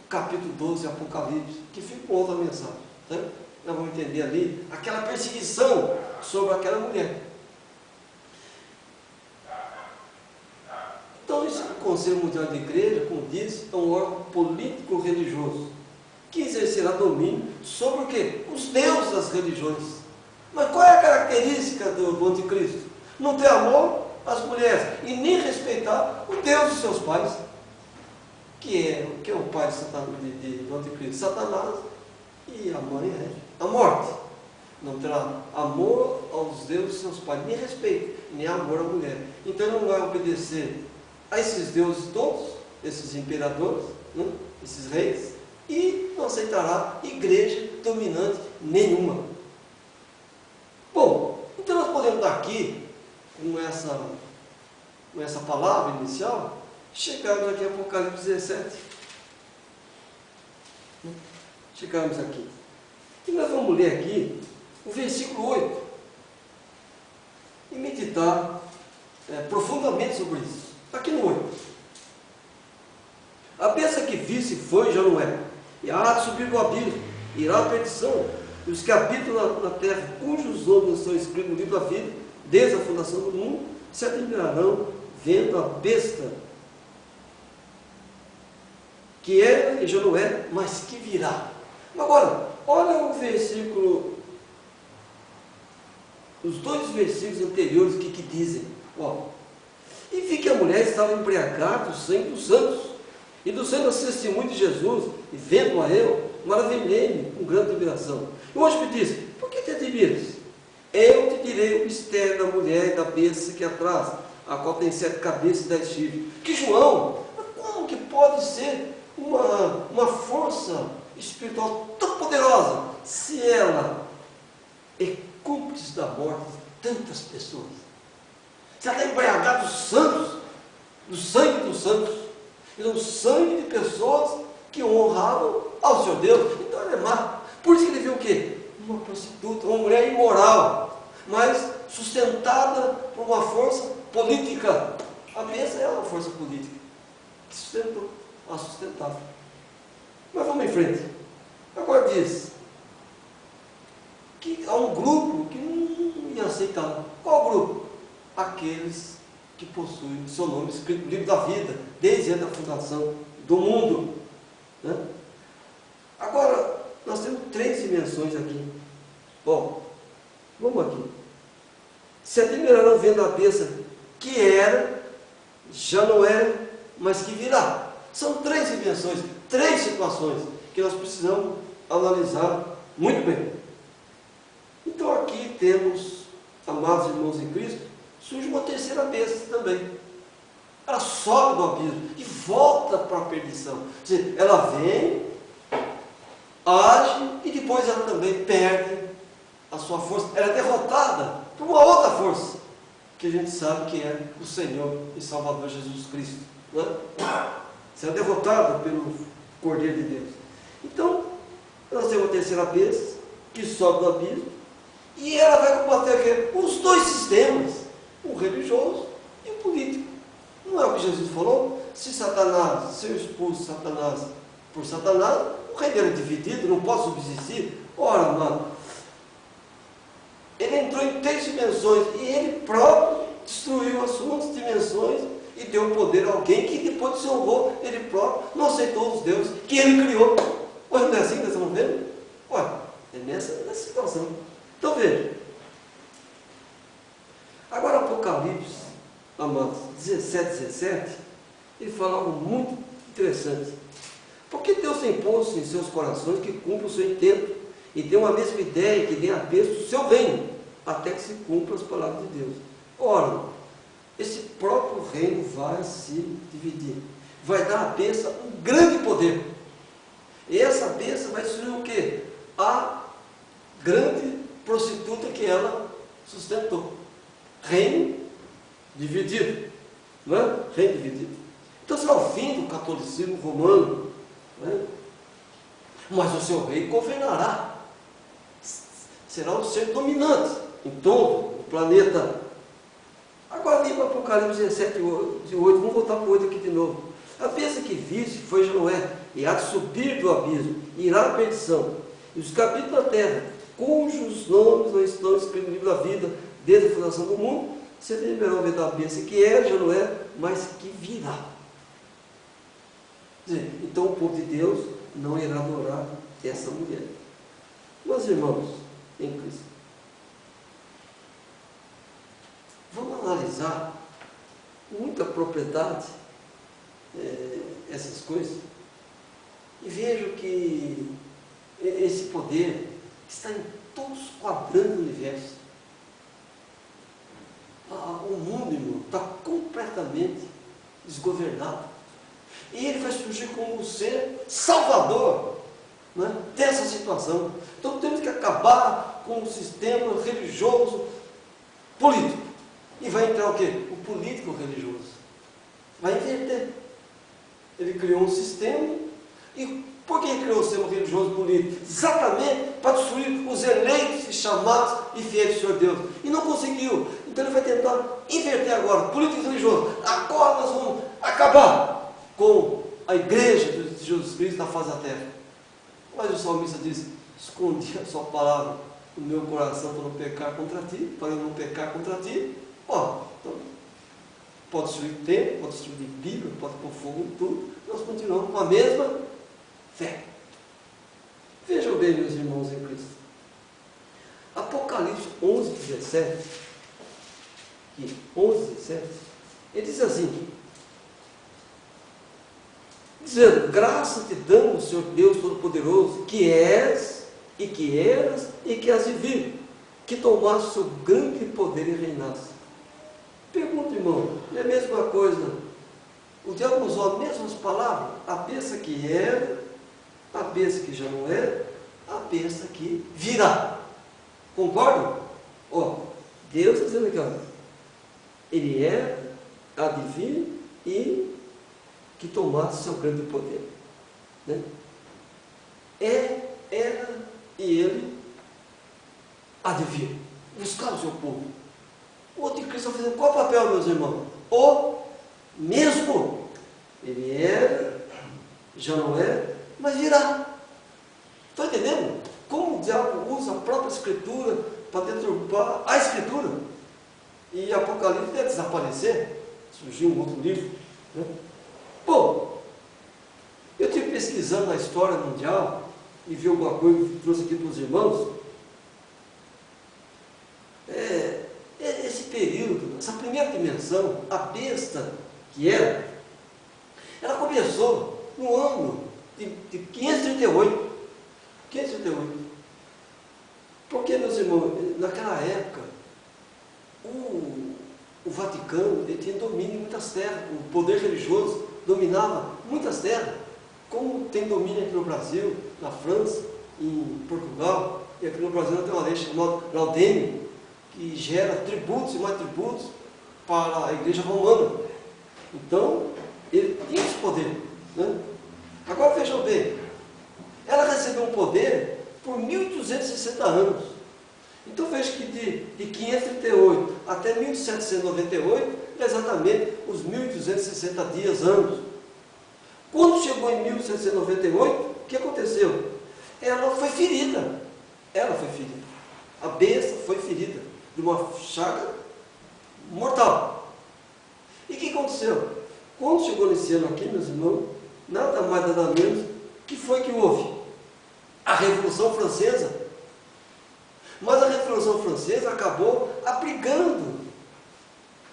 o capítulo 12 de Apocalipse, que fica com outra mensagem, né? Nós vamos entender ali aquela perseguição sobre aquela mulher. Então, esse Conselho Mundial de Igreja, como disse, é um órgão político-religioso que exercerá domínio sobre o quê? Os deuses das religiões. Mas qual é a característica do anticristo? Não ter amor às mulheres e nem respeitar o Deus dos seus pais, que é o pai do anticristo, Satanás, e a mãe é a morte. não terá amor aos deuses seus pais, nem respeito, nem amor à mulher. Então ele não vai obedecer a esses deuses todos, esses imperadores, né? Esses reis, e não aceitará igreja dominante nenhuma. Bom, então nós podemos estar aqui com essa palavra inicial, chegarmos aqui a Apocalipse 17. Chegamos aqui. E nós vamos ler aqui o versículo 8 e meditar profundamente sobre isso. Aqui no 8. A besta que visse foi e já não é, e há de subir do abismo, irá à perdição, e os que habitam na terra, cujos nomes não estão escritos no livro da vida, desde a fundação do mundo, se admirarão vendo a besta, que é e já não é, mas que virá. Agora, olha o versículo, os dois versículos anteriores, o que dizem? Ó, e vi que a mulher estava embriagada do sangue dos santos, e do sangue do testemunho de Jesus, e vendo-a eu, maravilhei-me com grande admiração. E hoje me diz, por que te admiras? Eu te direi o mistério da mulher e da besta que atrás, a qual tem 7 cabeças e 10 chifres. Que João, como que pode ser uma força espiritual tão poderosa, se ela é cúmplice da morte de tantas pessoas? Se ela está embriagada dos santos, do sangue dos santos, e do sangue de pessoas que honravam ao seu Deus. Então ela é má. Por isso que ele viu o quê? Uma prostituta, uma mulher imoral, mas sustentada por uma força política. A besta é uma força política que sustentou, a sustentável. Mas vamos em frente. Agora diz que há um grupo que não ia aceitar. Qual grupo? Aqueles que possuem seu nome escrito no livro da vida, desde a fundação do mundo. Né? Agora, nós temos 3 dimensões aqui. Bom, vamos aqui. Se admirarão vendo a besta que era, já não era, mas que virá. São 3 dimensões, 3 situações que nós precisamos analisar muito bem. Então aqui temos, amados irmãos em Cristo, surge uma terceira besta também. Ela sobe do abismo e volta para a perdição. Quer dizer, ela vem, age e depois ela também perde a sua força. Ela é derrotada por uma outra força, que a gente sabe que é o Senhor e Salvador Jesus Cristo. Não é? Será derrotada pelo Cordeiro de Deus. Então, nós temos a terceira besta, que sobe do abismo, e ela vai combater os 2 sistemas, o religioso e o político. Não é o que Jesus falou? Se eu expulso Satanás por Satanás, o reino era dividido, não pode subsistir. Ora, mano, ele entrou em 3 dimensões e ele próprio destruiu as suas dimensões e deu poder a alguém que depois se honrou, ele próprio não aceitou os deuses que ele criou. Ué, não é assim que nós estamos vendo? Ué, é nessa situação. Então veja. Agora Apocalipse, amados, 17, ele fala algo muito interessante. Porque Deus tem posto em seus corações que cumpram o seu intento e tem a mesma ideia que nem a besta do seu reino, até que se cumpram as palavras de Deus. Ora, esse próprio reino vai se dividir. Vai dar à besta um grande poder. E essa besta vai destruir o quê? A grande prostituta que ela sustentou. Reino dividido. Não é? Reino dividido. Então será o fim do catolicismo romano. Não é? Mas o seu rei governará. Será o ser dominante em todo o planeta. Agora livro Apocalipse 17 e 8, vamos voltar para o 8 aqui de novo. A besta que viste foi Noé, e há de subir do abismo, e irá à perdição. E os que habitam na terra, cujos nomes não estão escritos no livro da vida, desde a fundação do mundo, se liberou ver da besta que é, já não é, mas que virá. Quer dizer, então o povo de Deus não irá adorar essa mulher. Meus irmãos em Cristo, vamos analisar com muita propriedade essas coisas e vejo que esse poder está em todos os quadrantes do universo. O mundo, irmão, está completamente desgovernado. E ele vai surgir como o ser salvador, né, dessa situação. Então temos que acabar com o sistema religioso político. E vai entrar o quê? O político religioso. Vai inverter. Ele criou um sistema. E por que ele criou o sistema religioso político? Exatamente para destruir os eleitos e chamados e fiéis do Senhor Deus. E não conseguiu. Então ele vai tentar inverter agora, político religioso. Agora nós vamos acabar com a igreja de Jesus Cristo na face da terra. Mas o salmista diz: escondi a sua palavra no meu coração para não pecar contra ti, para eu não pecar contra ti. Então, pode destruir tempo, pode destruir Bíblia, pode pôr fogo em tudo. Nós continuamos com a mesma fé. Vejam bem, meus irmãos em Cristo. Apocalipse 11, 17. Aqui, 11, 17. Ele diz assim: dizendo, graças te damos, Senhor Deus Todo-Poderoso, que és, e que eras, e que has de vir, que tomaste o seu grande poder e reinaste. Pergunta, irmão, é a mesma coisa? O diabo usou as mesmas palavras? A besta que era, a besta que já não é, a besta que virá. Concordam? Deus está dizendo aqui, ele é, há de vir e que tomasse seu grande poder. Né? Era e ele há de vir buscar o seu povo. O anticristo está fazendo qual papel, meus irmãos? O mesmo. Ele era, já não é, mas virá. Estão entendendo? Como o diabo usa a própria Escritura para deturpar a Escritura. E Apocalipse deve desaparecer. Surgiu um outro livro. Né? Bom, eu estive pesquisando a história mundial e vi alguma coisa que trouxe aqui para os irmãos. Esse período, essa primeira dimensão, a besta que era, ela começou no ano de 538. 538. Porque, meus irmãos, naquela época, o Vaticano ele tinha domínio em muitas terras, o poder religioso dominava muitas terras, como tem domínio aqui no Brasil, na França, em Portugal, e aqui no Brasil tem uma lei chamada Laudêmio, que gera tributos e mais tributos para a igreja romana. Então, ele tinha esse poder. Né? Agora vejam bem, ela recebeu um poder por 1260 anos. Então veja que de 538 até 1798, é exatamente os 1260 dias, anos. Quando chegou em 1798, o que aconteceu? Ela foi ferida. A besta foi ferida de uma chaga mortal. E o que aconteceu? Quando chegou nesse ano aqui, meus irmãos, nada mais nada menos que foi que houve a Revolução Francesa. Mas a Revolução Francesa acabou abrigando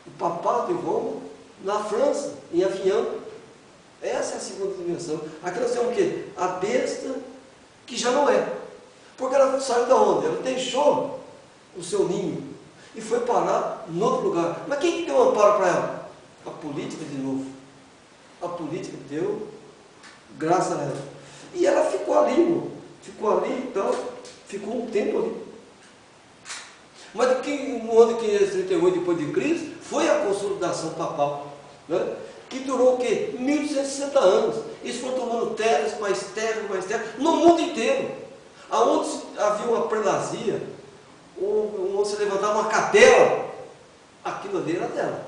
o papado de Roma na França, em Avignon. Essa é a segunda dimensão. Aqui nós temos o quê? A besta que já não é. Porque ela saiu da onde? Ela deixou o seu ninho e foi parar em outro lugar. Mas quem que deu um amparo para ela? A política de novo. A política deu graça a ela. E ela ficou ali, irmão. Ficou ali, então, ficou um tempo ali. Mas no ano de 538 depois de Cristo, foi a consolidação papal, né? Que durou o quê? 1260 anos. Isso foi tomando terras, mais terras, mais terras, no mundo inteiro. Aonde havia uma prelazia, onde se levantava uma capela, aquilo ali era dela.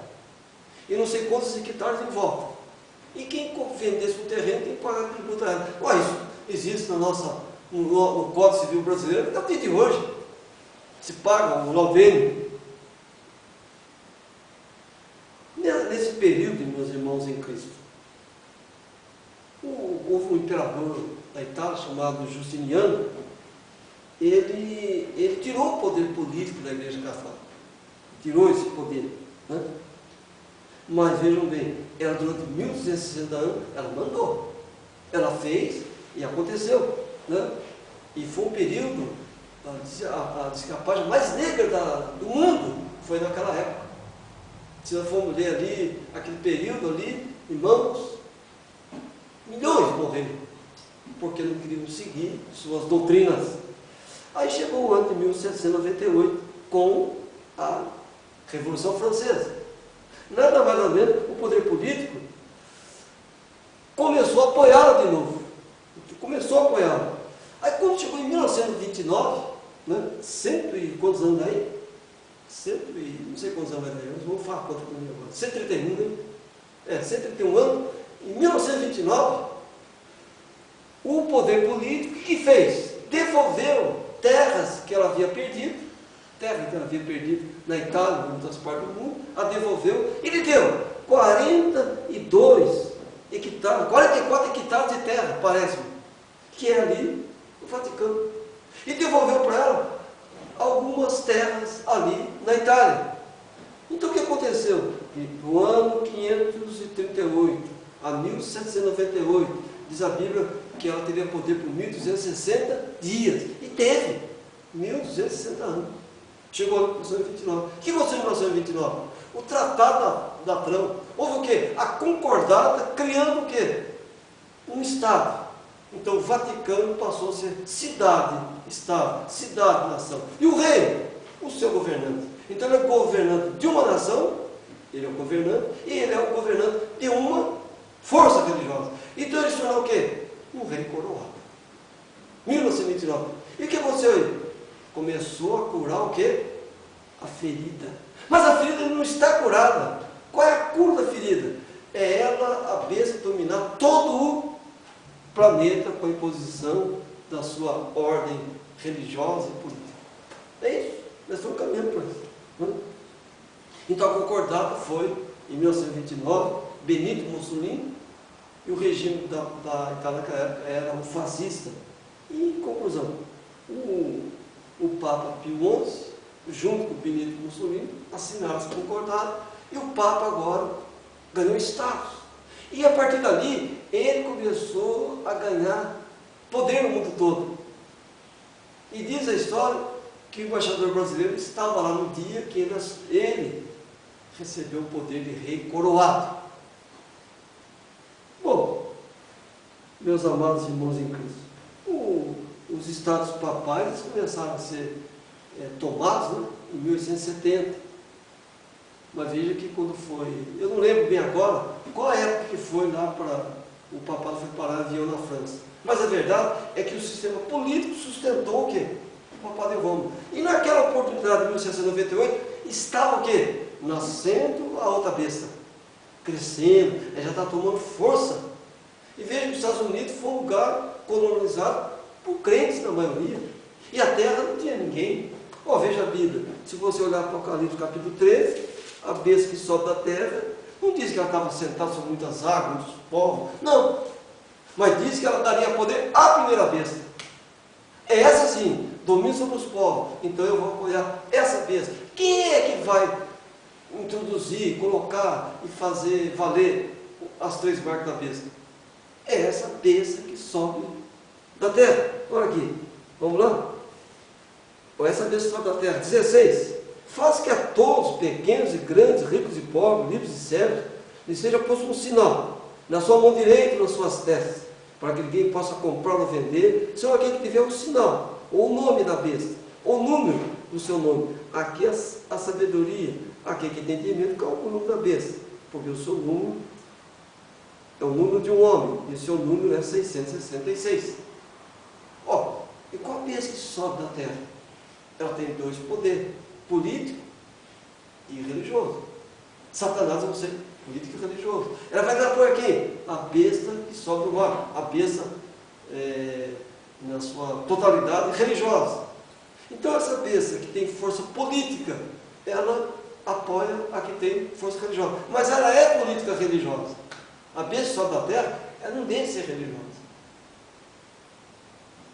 E não sei quantos hectares em volta. E quem vendesse um terreno tem que pagar tributo a ela. Isso existe no Código Civil Brasileiro, até o dia de hoje. Se paga o laudêmio. Nesse período, meus irmãos em Cristo, houve um imperador da Itália chamado Justiniano. Ele tirou o poder político da Igreja Católica. Tirou esse poder. Né? Mas vejam bem, ela durante 1260 anos, ela mandou. Ela fez e aconteceu. Né? E foi um período diz que a página mais negra do mundo foi naquela época. Se nós formos ler ali, aquele período ali, irmãos, milhões morreram, porque não queriam seguir suas doutrinas. Aí chegou o ano de 1798, com a Revolução Francesa. Nada mais ou menos, o poder político começou a apoiá-la de novo. Começou a apoiá-la. Aí quando chegou em 1929, né, cento e quantos anos aí? Não sei quantos anos vai daí, mas vamos falar quanto comigo agora. 131, né? 131 anos. Em 1929, o poder político, o que fez? Devolveu terras que ela havia perdido, na Itália, em outras partes do mundo, a devolveu. Ele deu 44 hectares de terra, parece-me, que é ali no Vaticano. E devolveu para ela algumas terras ali na Itália. Então o que aconteceu? Do ano 538 a 1798, diz a Bíblia que ela teria poder por 1260 dias. E teve 1260 anos. Chegou em 1929. O que aconteceu em 1929? O Tratado da Trão. Houve o quê? A concordata criando o quê? Um Estado. Então o Vaticano passou a ser cidade-estado, cidade-nação. E o rei? O seu governante. Então ele é governante de uma nação, ele é o governante, e ele é o governante de uma força religiosa. Então ele se tornou o quê? Um rei coroado. 1929. E o que aconteceu aí? Começou a curar o quê? A ferida. Mas a ferida não está curada. Qual é a cura da ferida? É ela, a besta, dominar todo o planeta com a imposição da sua ordem religiosa e política. É isso. Nós estamos caminhando para isso. Né? Então a concordata foi, em 1929, Benito Mussolini, e o regime da Itália naquela época era um fascista. E, em conclusão, o Papa Pio XI, junto com o Benito Mussolini, assinaram esse concordado, e o Papa agora ganhou status. E a partir dali, ele começou a ganhar poder no mundo todo. E diz a história que o embaixador brasileiro estava lá no dia que ele recebeu o poder de rei coroado. Bom, meus amados irmãos em Cristo, os estados papais começaram a ser tomados, né, em 1870. Mas veja que quando foi, eu não lembro bem agora, qual a época que foi lá para o papado foi parar avião na França. Mas a verdade é que o sistema político sustentou o quê? O papado em Roma. E naquela oportunidade de 1798, estava o quê? Nascendo a outra besta. Crescendo, já está tomando força. E veja que os Estados Unidos foi um lugar colonizado por crentes na maioria. E a terra não tinha ninguém. Veja a Bíblia. Se você olhar para o Apocalipse capítulo 13, a besta que sobe da terra, não diz que ela estava sentada sobre muitas águas, muitos povos. Não. Mas diz que ela daria poder à primeira besta. É essa sim, domínio sobre os povos. Então eu vou apoiar essa besta. Quem é que vai introduzir, colocar e fazer valer as 3 marcas da besta? É essa besta que sobe da terra. Olha aqui, vamos lá? Essa besta que sobe da terra. 16. Faz que a todos, pequenos e grandes, ricos e pobres, livres e cegos, lhe seja posto um sinal na sua mão direita e nas suas testas, para que ninguém possa comprar ou vender, senão aquele que tiver o sinal, ou o nome da besta, ou o número do seu nome. Aqui a sabedoria, aquele que tem entendimento, calcula o número da besta, porque o seu número é o número de um homem, e o seu número é 666. E qual a besta que sobe da terra? Ela tem 2 poderes, político e religioso. Satanás é um ser político e religioso. Ela vai dar por aqui a besta que sobe do mar, a besta na sua totalidade religiosa. Então essa besta que tem força política, ela apoia a que tem força religiosa. Mas ela é política religiosa. A besta que sobe da terra, ela não deixa de ser religiosa.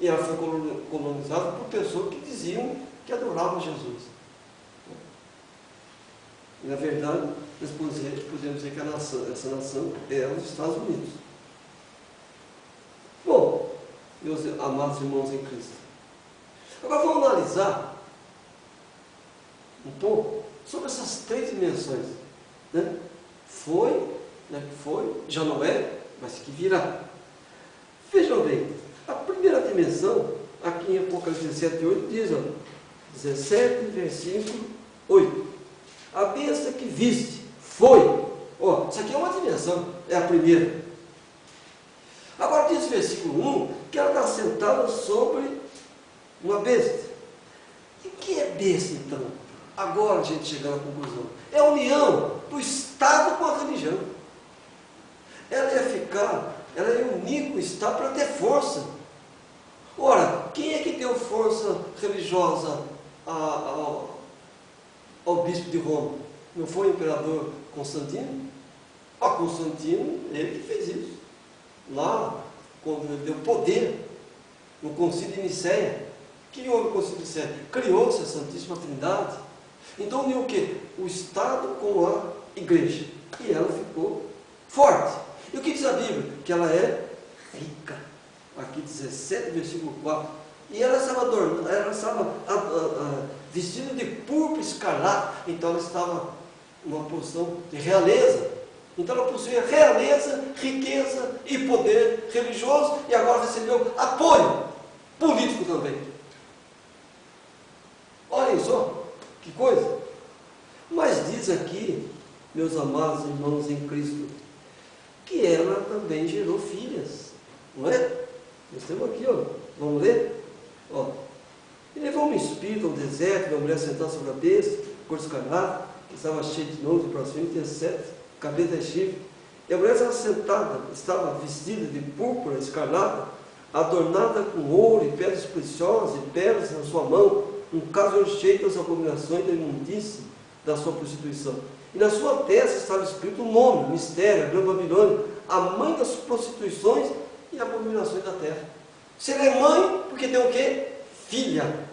E ela foi colonizada por pessoas que diziam que adoravam Jesus. E, na verdade, nós podemos dizer que essa nação é os Estados Unidos. Bom, meus amados irmãos em Cristo, Agora vamos analisar um pouco sobre essas três dimensões. Né? Foi, né? Foi, já não é, mas que virá. Vejam bem, a primeira dimensão, aqui em Apocalipse 17, 8, diz, ó, 17, versículo 8. A besta que viste foi. Ó, isso aqui é uma dimensão, é a primeira. Agora diz o versículo 1 que ela está sentada sobre uma besta. E o que é besta então? Agora a gente chega à conclusão. É a união do Estado com a religião. Ela ia unir com o Estado para ter força. Ora, quem é que deu força religiosa ao bispo de Roma? Não foi o imperador Constantino? Constantino, ele que fez isso. Lá, quando ele deu poder no concílio de Nicéia. O que houve no concílio de Nicéia? Criou-se a Santíssima Trindade. Então uniu o quê? O Estado com a igreja. E ela ficou forte. E o que diz a Bíblia? Que ela é rica. Aqui 17, versículo 4. E ela estava adornada, ela estava vestida de púrpura escarlate. Então ela estava numa posição de realeza. Então ela possuía realeza, riqueza e poder religioso. E agora recebeu apoio político também. Olhem só, que coisa. Mas diz aqui, meus amados irmãos em Cristo, que ela também gerou filhas. Não é? Nós temos aqui, ó. Vamos ler? Ó. E levou um espírito ao deserto, uma mulher sentada sobre a besta, cor escarlate, que estava cheia de nós, e próximo tinha 7 cabeças de chifre. E a mulher estava sentada, estava vestida de púrpura escarlata, adornada com ouro e pedras preciosas e pérolas na sua mão, um caso cheio das abominações da imundície da sua prostituição. E na sua testa estava escrito um nome, mistério, a Grande Babilônia, a mãe das prostituições e abominações da terra. Se ela é mãe, porque tem o quê? Filha.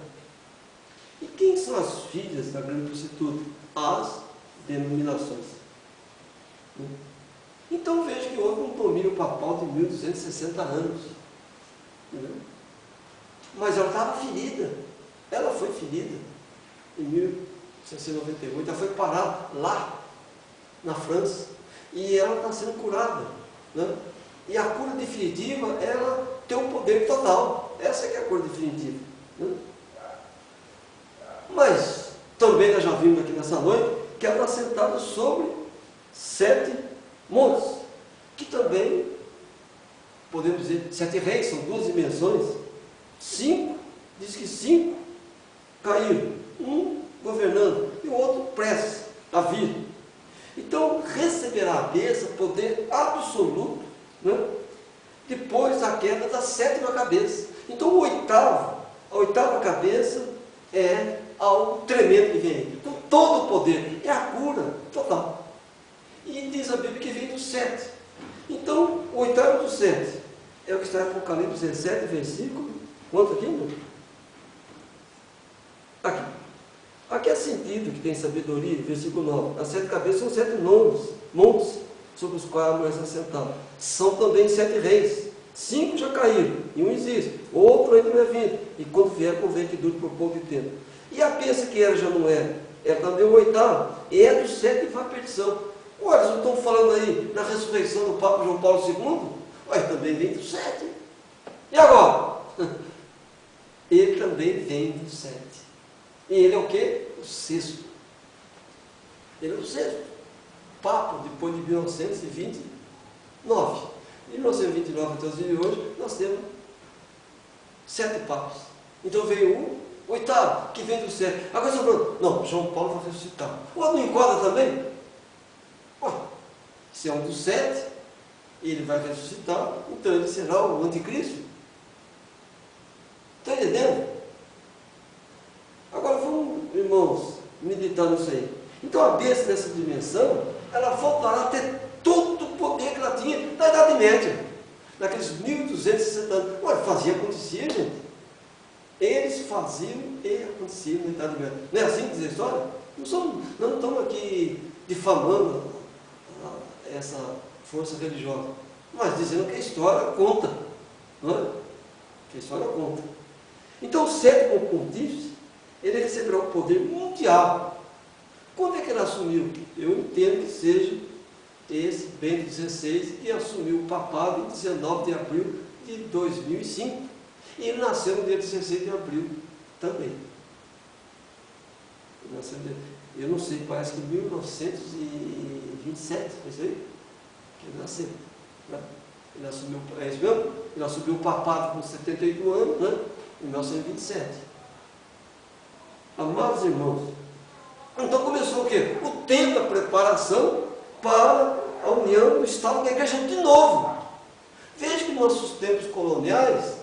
E quem são as filhas da grande prostituta? As denominações. Então veja que houve um domínio papal de 1260 anos. Entendeu? Mas ela estava ferida. Ela foi ferida em 1698. Ela foi parar lá, na França. E ela está sendo curada. Né? E a cura definitiva, ela tem um poder total. Essa é que é a cura definitiva. Né? Mas também nós já vimos aqui nessa noite que ela está sentada sobre 7 montes, que também podemos dizer 7 reis, são 2 dimensões. 5, diz que 5 caíram, um governando e o outro prestes a vir. Então receberá a besta poder absoluto, né? Depois da queda da 7ª cabeça. Então a 8ª cabeça é algo tremendo que vem aí. Então todo o poder é a cura total. E diz a Bíblia que vem do 7. Então o 8º do 7 é o que está em Apocalipse 17, versículo. Quanto aqui, meu? Aqui. Aqui é sentido que tem sabedoria, versículo 9. As 7 cabeças são 7 montes sobre os quais a mulher está sentada. São também 7 reis. 5 já caíram, e um existe, outro ainda não é vindo. E quando vier, convém que dure por pouco de tempo. E a besta que era já não era. Ela também é o 8º. E é do 7 que vai a perdição. Olha, eles não estão falando aí na ressurreição do Papa João Paulo II? Olha, também vem do 7. E agora? Ele também vem do 7. E ele é o quê? O 6º. Ele é o 6º. Papa, depois de 1929. Em 1929 até os dias de hoje, nós temos 7 papas. Então veio o 8º, que vem do 7. Agora você falando, não, João Paulo vai ressuscitar. O outro não enquadra também? Se é um dos 7, ele vai ressuscitar, então ele será o anticristo. Está entendendo? Agora vamos, irmãos, meditar nisso aí. Então a besta dessa dimensão, ela voltará a ter todo o poder que ela tinha na Idade Média, naqueles 1260 anos. Olha, fazia acontecer, gente. Eles faziam e acontecia na Idade Média. Não é assim que diz a história? Não estamos aqui difamando essa força religiosa, mas dizendo que a história conta. Não é? Que a história conta. Então o sétimo pontífice, ele receberá o poder mundial. Quando é que ele assumiu? Eu entendo que seja esse Bento XVI, que assumiu o papado em 19 de abril de 2005. E ele nasceu no dia 16 de abril também. Eu não sei, parece que em 1927, foi isso aí? Que ele nasceu. Né? Ele assumiu, é isso mesmo? Ele assumiu o papado com 78 anos, né? Em 1927. Amados irmãos, então começou o quê? O tempo da preparação para a união do Estado com a igreja de novo. Veja que nos nossos tempos coloniais,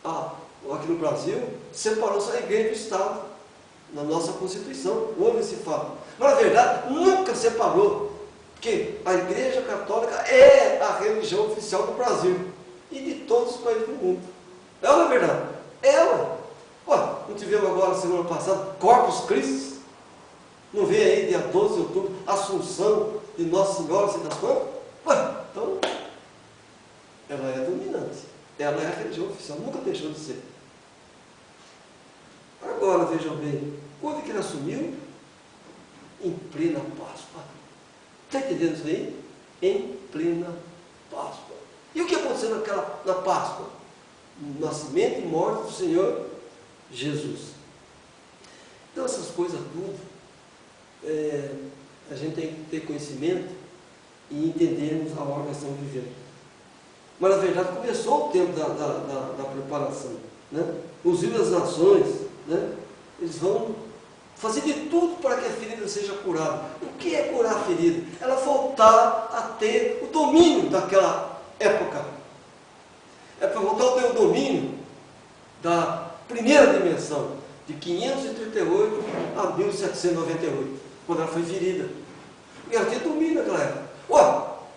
aqui no Brasil, separou-se a igreja do Estado, na nossa Constituição, houve esse fato. Mas na verdade, nunca separou, porque a Igreja Católica é a religião oficial do Brasil e de todos os países do mundo. É ou não é verdade? Ela. Ué, não tivemos agora, semana passada, Corpus Christi? Não vê aí, dia 12 de outubro, Assunção de Nossa Senhora, sei das quantas? Ué, então, ela é dominante. Ela é a religião oficial, nunca deixou de ser. Agora, vejam bem, quando que ele assumiu? Em plena Páscoa. Está entendendo isso aí? Em plena Páscoa. E o que aconteceu na Páscoa? Nascimento e morte do Senhor Jesus. Então, essas coisas tudo, a gente tem que ter conhecimento e entendermos a hora que nós estamos vivendo. Mas, na verdade, começou o tempo da preparação. Né? Os livros das nações, né? Eles vão fazer de tudo para que a ferida seja curada. O que é curar a ferida? Ela voltar a ter o domínio daquela época. É para voltar a ter o domínio da primeira dimensão, de 538 a 1798, quando ela foi ferida. E ela tinha domínio naquela época.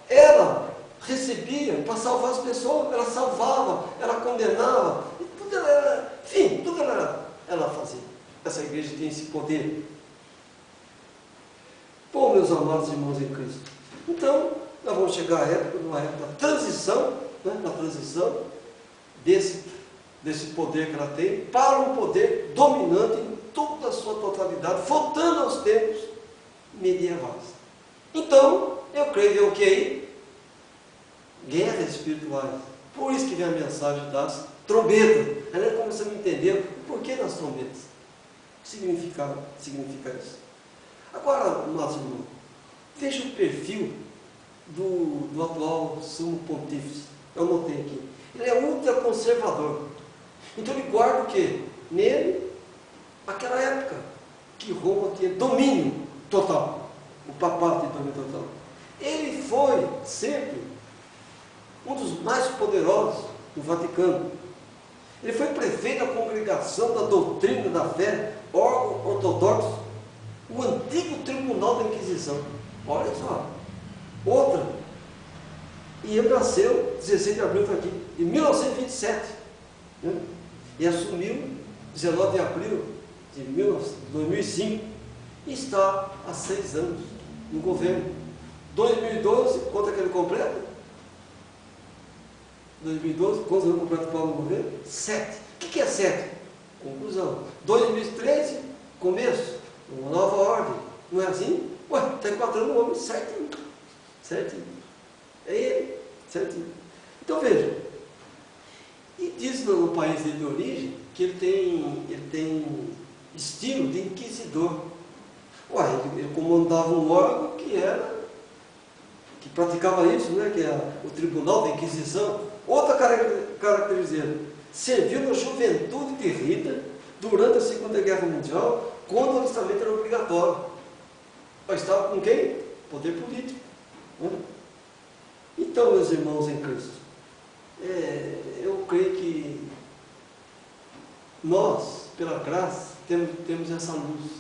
Ela recebia para salvar as pessoas, ela salvava, ela condenava, e tudo ela fazia. Essa igreja tem esse poder. Bom, meus amados irmãos em Cristo, então, nós vamos chegar à época, numa época da transição, né, da transição desse poder que ela tem, para um poder dominante em toda a sua totalidade, voltando aos tempos medievais. Então, eu creio o que aí? Guerras espirituais. Por isso que vem a mensagem das trombetas. Aí nós começamos a entender o porquê das trombetas. O que significa isso. Agora, amados irmãos, veja o perfil do atual sumo pontífice. Eu notei aqui. Ele é ultraconservador. Então ele guarda o quê? Nele, aquela época que Roma tinha domínio total. O papado tinha domínio total. Ele foi sempre um dos mais poderosos do Vaticano. Ele foi prefeito da Congregação da Doutrina da Fé, órgão ortodoxo, o antigo Tribunal da Inquisição. Olha só. Outra. E ele nasceu, 16 de abril, está aqui, em 1927. Né? E assumiu 19 de abril de 2005. E está há 6 anos no governo. 2012, quanto é que ele completa? 2012, quantos anos completa o Paulo no governo? 7. O que é 7? Conclusão. 2013, começo, uma nova ordem. Não é assim? Está enquadrando o homem certinho. Certinho. É ele, certinho. Então veja. E diz no país dele de origem que ele tem estilo de inquisidor. Ele comandava um órgão que praticava isso, né? Que é o Tribunal da Inquisição. Outra característica, serviu na juventude de Hitler durante a Segunda Guerra Mundial, quando o alistamento era obrigatório. Estava com quem? Poder político. Né? Então, meus irmãos em Cristo, eu creio que nós, pela graça, temos essa luz.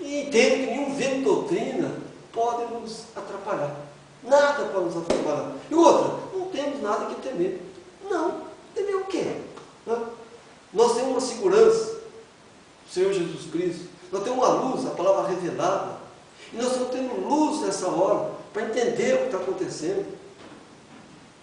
E entendo que nenhum vento de doutrina pode nos atrapalhar. Nada pode nos atrapalhar. E outra, não temos nada que temer. Não. Temer o quê? Não. Nós temos uma segurança, o Senhor Jesus Cristo. Nós temos uma luz, a palavra revelada. E nós estamos tendo luz nessa hora, para entender o que está acontecendo.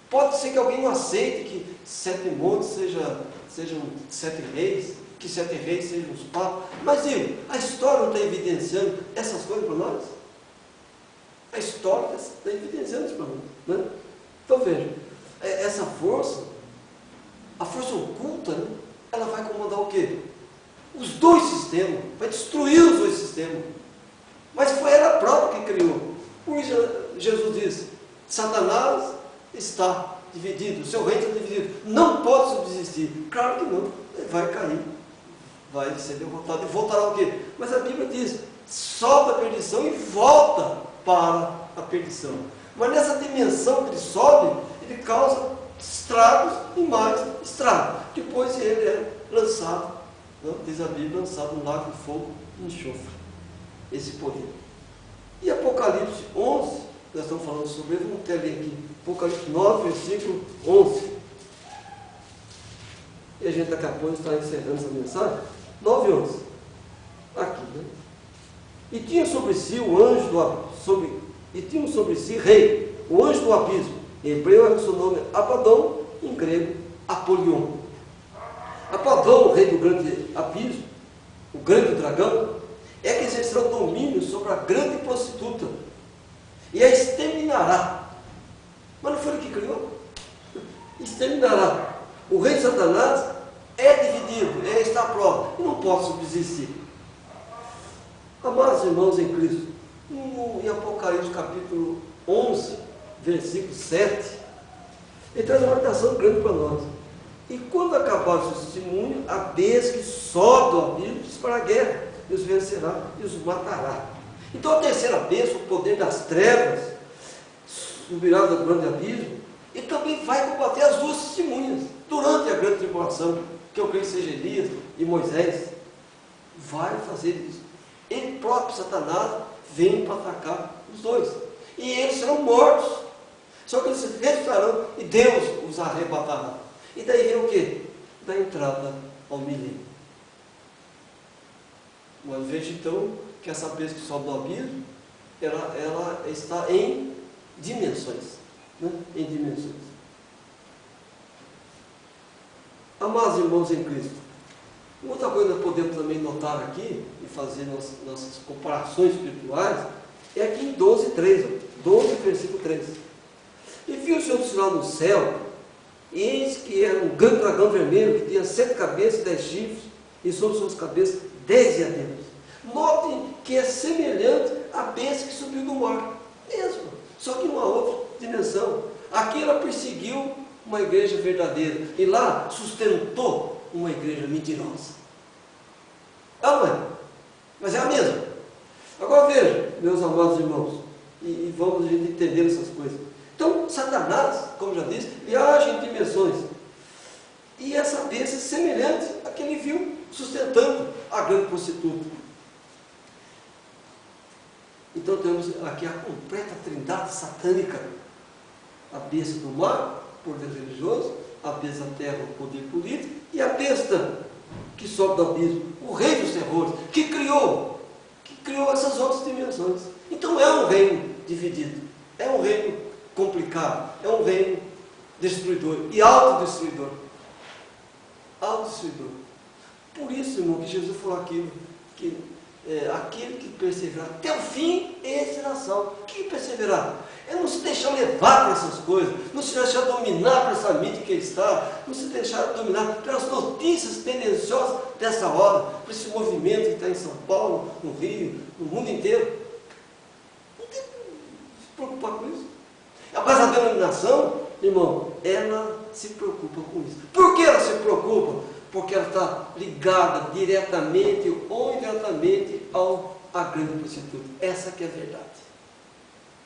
Pode ser que alguém não aceite que 7 montes sejam 7 reis, que 7 reis sejam os papas. Mas digo, a história não está evidenciando essas coisas para nós? A história está evidenciando isso para nós, né? Então veja, essa força, a força oculta, né, ela vai comandar o quê? Os dois sistemas, vai destruir os dois sistemas. Mas foi ela própria que criou. Por isso Jesus disse, Satanás está dividido, o seu reino está dividido, não pode subsistir. Claro que não, ele vai cair, vai ser derrotado e voltará o quê? Mas a Bíblia diz, sobe a perdição e volta para a perdição. Mas nessa dimensão que ele sobe, ele causa estragos e mais estragos. Depois ele é lançado, né, diz a Bíblia, lançado no lago de fogo e enxofre. Esse poder. E Apocalipse 11, nós estamos falando sobre ele, vamos ter ali aqui, Apocalipse 9, versículo 11. E a gente daqui a pouco está encerrando essa mensagem. 9 e 11. Aqui, né? E tinha sobre si o anjo e tinha sobre si rei, o anjo do abismo. Em hebreu era o seu nome Abaddon, em grego Apolion. Abaddon, o rei do grande abismo, o grande dragão, é que exercerá domínio sobre a grande prostituta e a exterminará. Mas não foi ele que criou? Exterminará. O rei Satanás é dividido, está à prova e não pode subsistir. Amados irmãos em Cristo, em Apocalipse capítulo 11, versículo 7, ele traz uma orientação grande para nós. E quando acabar o seu testemunho, a besta que sobe do abismo para a guerra, e os vencerá e os matará. Então a terceira besta, o poder das trevas, subirá do grande abismo, e também vai combater as duas testemunhas, durante a grande tribulação, que eu creio que seja Elias e Moisés. Vai fazer isso. Ele próprio, Satanás, vem para atacar os dois. E eles serão mortos. Só que eles se ressuscitarão e Deus os arrebatará. E daí vem o quê? Da entrada ao milênio. Mas veja então que essa besta que sobe do abismo, ela está em dimensões. Né? Em dimensões. Amados irmãos em Cristo, outra coisa que podemos também notar aqui, e fazer nossas comparações espirituais, é aqui em 12, 3, 12, versículo 3. E viu-se outro sinal no céu, e eis que era um grande dragão vermelho, que tinha 7 cabeças e 10 chifres, e sobre suas cabeças 10 diademas. Notem que é semelhante à besta que subiu do mar, mesmo, só que em uma outra dimensão. Aqui ela perseguiu uma igreja verdadeira, e lá sustentou uma igreja mentirosa. Não é? Mas é a mesma. Agora veja, meus amados irmãos, e vamos a gente entender essas coisas. Então, Satanás, como já disse, viaja em dimensões. E essa besta é semelhante a que ele viu sustentando a grande prostituta. Então temos aqui a completa trindade satânica. A besta do mar, poder religioso, a besta da terra, o poder político, e a besta que sobe do abismo, o rei dos terrores, que criou essas outras dimensões. Então é um reino dividido, é um reino complicado, é um reino destruidor e autodestruidor. Autodestruidor. Por isso, irmão, que Jesus falou aquilo, que aquele que perseverar até o fim, esse será salvo. O que perseverar? É não se deixar levar por essas coisas, não se deixar dominar por essa mídia que está, não se deixar dominar pelas notícias tendenciosas dessa hora, por esse movimento que está em São Paulo, no Rio, no mundo inteiro. Não tem que se preocupar com isso. Mas a denominação, irmão, ela se preocupa com isso. Por que ela se preocupa? Porque ela está ligada diretamente ou indiretamente à grande prostituta. Essa que é a verdade.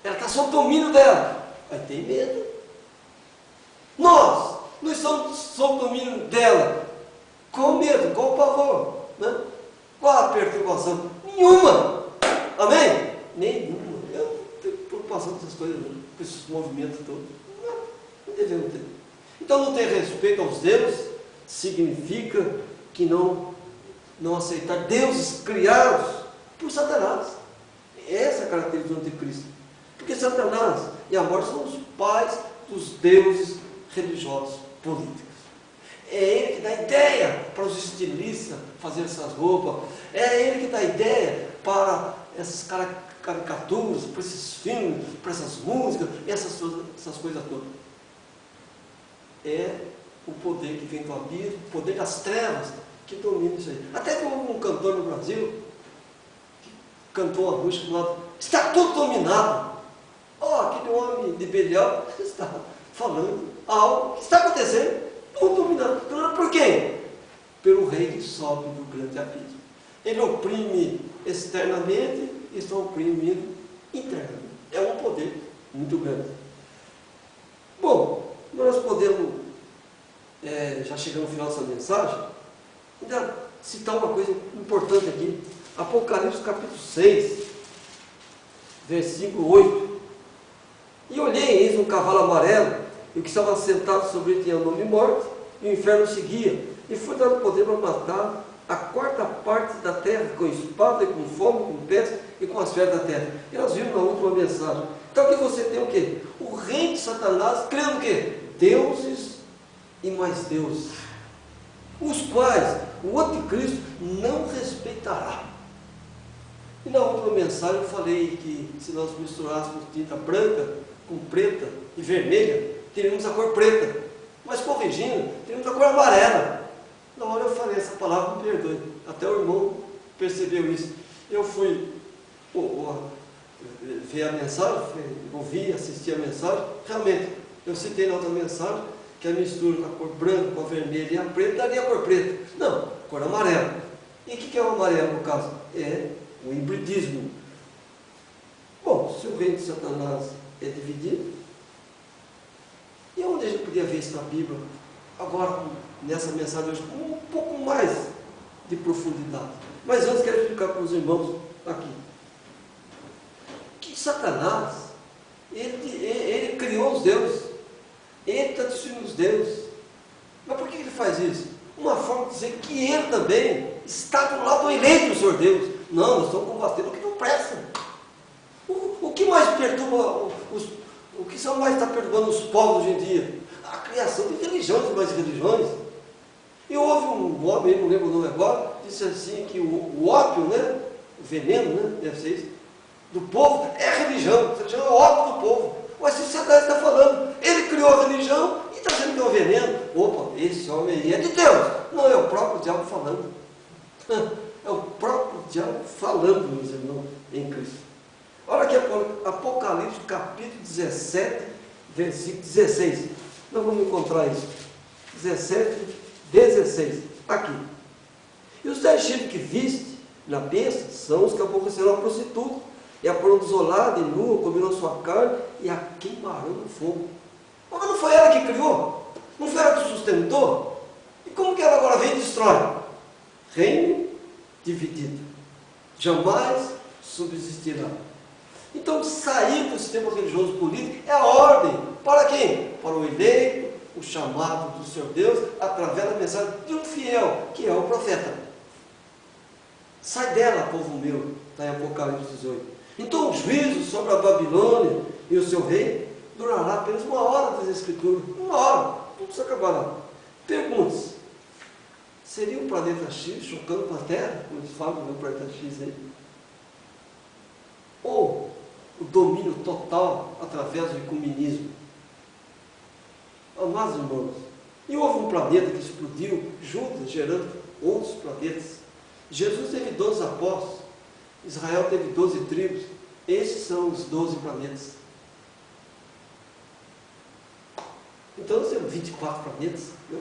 Ela está sob domínio dela. Vai ter medo. Nós estamos sob domínio dela. Com medo, com pavor. Né? Qual a perturbação? Nenhuma. Amém? Nenhuma. Eu não tenho preocupação com essas coisas, não. Com esses movimentos todos. Não devemos ter. Então não ter respeito aos deuses significa que não aceitar deuses criados por Satanás. Essa é a característica do anticristo. Porque Satanás e a morte são os pais dos deuses religiosos políticos. É ele que dá ideia para os estilistas fazer essas roupas. É ele que dá ideia para essas caricaturas, para esses filmes, para essas músicas, essas coisas todas. É o poder que vem do abismo, o poder das trevas que domina isso aí. Até que houve um cantor no Brasil que cantou uma música chamada "Está Tudo Dominado". Aquele homem de Belial está falando algo que está acontecendo, tudo dominado. Por quê? Pelo rei que sobe do grande abismo. Ele oprime externamente e está oprimindo internamente. É um poder muito grande. Bom, nós podemos, já chegando no final dessa mensagem, ainda citar uma coisa importante aqui. Apocalipse capítulo 6, versículo 8. E olhei, eis um cavalo amarelo, e o que estava sentado sobre ele tinha nome e morte, e o inferno seguia. E foi dado poder para matar a quarta parte da terra, com espada, e com fome, com peste, e com as feras da terra. E nós vimos na última mensagem. Então aqui você tem o quê? O reino de Satanás criando o quê? Deuses e mais deuses, os quais o anticristo não respeitará. E na última mensagem eu falei que se nós misturássemos tinta branca com preta e vermelha, teríamos a cor preta. Mas corrigindo, teríamos a cor amarela. Na hora eu falei essa palavra, me perdoe. Até o irmão percebeu isso. Eu fui ver a mensagem, ouvir, assistir a mensagem. Realmente, eu citei na outra mensagem que a mistura da cor branca com a vermelha e a preta daria a cor preta. Não, cor amarela. E o que é o amarelo no caso? É o hibridismo. Bom, se o reino de Satanás é dividido, e onde a gente podia ver isso na Bíblia? Agora, nessa mensagem hoje, com um pouco mais de profundidade. Mas antes quero explicar para os irmãos aqui. Que Satanás, ele criou os deuses. Ele está destruindo os deuses. Mas por que ele faz isso? Uma forma de dizer que ele também está do lado eleito do Senhor Deus. Não, nós estamos combatendo o que não presta. O que mais perturba, o que só mais está perturbando os povos hoje em dia? A criação de religiões e mais religiões. E houve um homem, não lembro o nome agora, disse assim que o ópio, né, o veneno, né, deve ser isso, do povo é a religião. A religião é o ópio do povo. Mas se Satanás está falando, ele criou a religião e está dizendo que é um veneno. Opa, esse homem aí é de Deus. Não, é o próprio diabo falando. É o próprio diabo falando, meus irmãos, em Cristo. Olha aqui, Apocalipse capítulo 17, versículo 16. Nós vamos encontrar isso. 17, 16. Aqui. E os 10 chifres que viste na besta são os que aborrecerão a prostituta, e a porão desolada e nua, comerão sua carne e a queimarão no fogo. Mas não foi ela que criou? Não foi ela que sustentou? E como que ela agora vem e destrói? Reino dividido jamais subsistirá. Então, sair do sistema religioso político é a ordem. Para quem? Para o eleito, o chamado do Senhor Deus, através da mensagem de um fiel, que é o profeta. Sai dela, povo meu, está em Apocalipse 18. Então o juízo sobre a Babilônia e o seu rei durará apenas uma hora, diz a Escritura. Uma hora, não precisa acabar lá. Pergunte-se, seria o planeta X chocando com a Terra, como eles falam do planeta X aí? Ou o domínio total através do ecumenismo? Amados irmãos, e houve um planeta que explodiu, Judas, gerando outros planetas. Jesus teve 12 apóstolos, Israel teve 12 tribos. Esses são os 12 planetas. Então nós temos 24 planetas, né?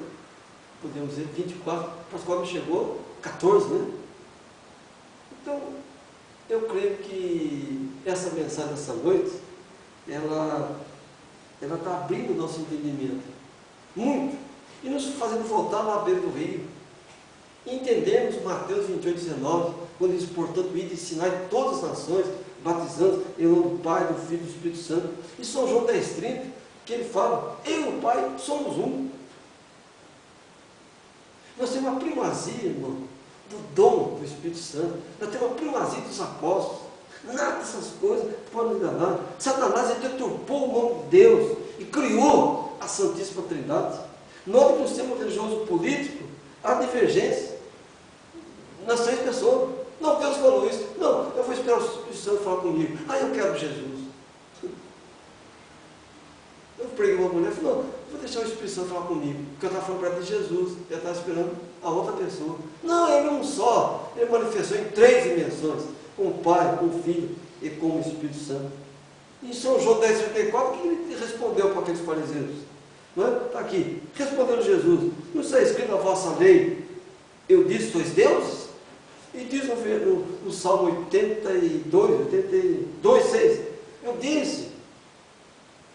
Podemos dizer 24, para os quais chegou 14, né? Então, eu creio que essa mensagem dessa noite, ela está abrindo o nosso entendimento, muito, e nos fazendo voltar lá à beira do rio. Entendemos Mateus 28, 19, quando diz, portanto, ide e ensinai todas as nações, batizando em nome do Pai, do Filho e do Espírito Santo. E São João 10,30, que ele fala, eu e o Pai somos um. Nós temos uma primazia, irmão, do dom do Espírito Santo. Nós temos uma primazia dos apóstolos. Nada dessas coisas pode nos enganar. Satanás deturpou o nome de Deus. e criou a Santíssima Trindade. Note que no sistema religioso político há divergência nas 3 pessoas. Não, Deus falou isso. Não, eu vou esperar o Espírito Santo falar comigo. Eu quero Jesus. Eu preguei uma mulher e falei, não, vou deixar o Espírito Santo falar comigo. Porque eu estava falando para ela de Jesus. Ela estava esperando a outra pessoa. Não, ele é um só. Ele manifestou em 3 dimensões. Com o Pai, com o Filho e com o Espírito Santo. Em São João 10,34, o que ele respondeu para aqueles fariseus? Está aqui. Respondendo Jesus, não está escrito na vossa lei, eu disse, sois deuses? E diz no Salmo 82,6, eu disse,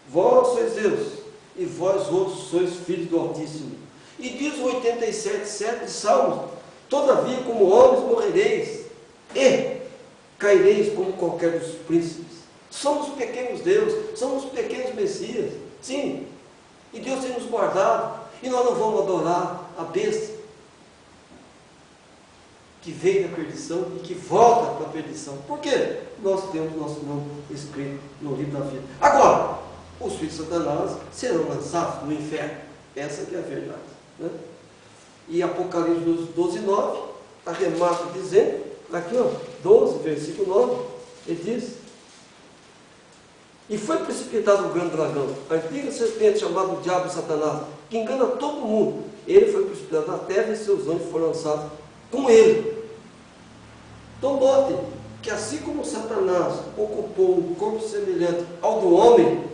vós sois Deus, e vós outros sois filhos do Altíssimo. E diz o 87,7 de Salmos, todavia como homens morrereis, e caireis como qualquer dos príncipes. Somos pequenos Deus, somos pequenos Messias, sim, e Deus tem nos guardado, e nós não vamos adorar a besta, que vem da perdição e que volta para a perdição. Por quê? Nós temos nosso nome escrito no livro da vida. Agora, os filhos de Satanás serão lançados no inferno. Essa que é a verdade. E Apocalipse 12,9, arremata dizendo, aqui 12, versículo 9, ele diz, e foi precipitado o grande dragão, a antiga serpente chamada Diabo e Satanás, que engana todo mundo. Ele foi precipitado na terra e seus anjos foram lançados com ele. Então note que assim como Satanás ocupou um corpo semelhante ao do homem,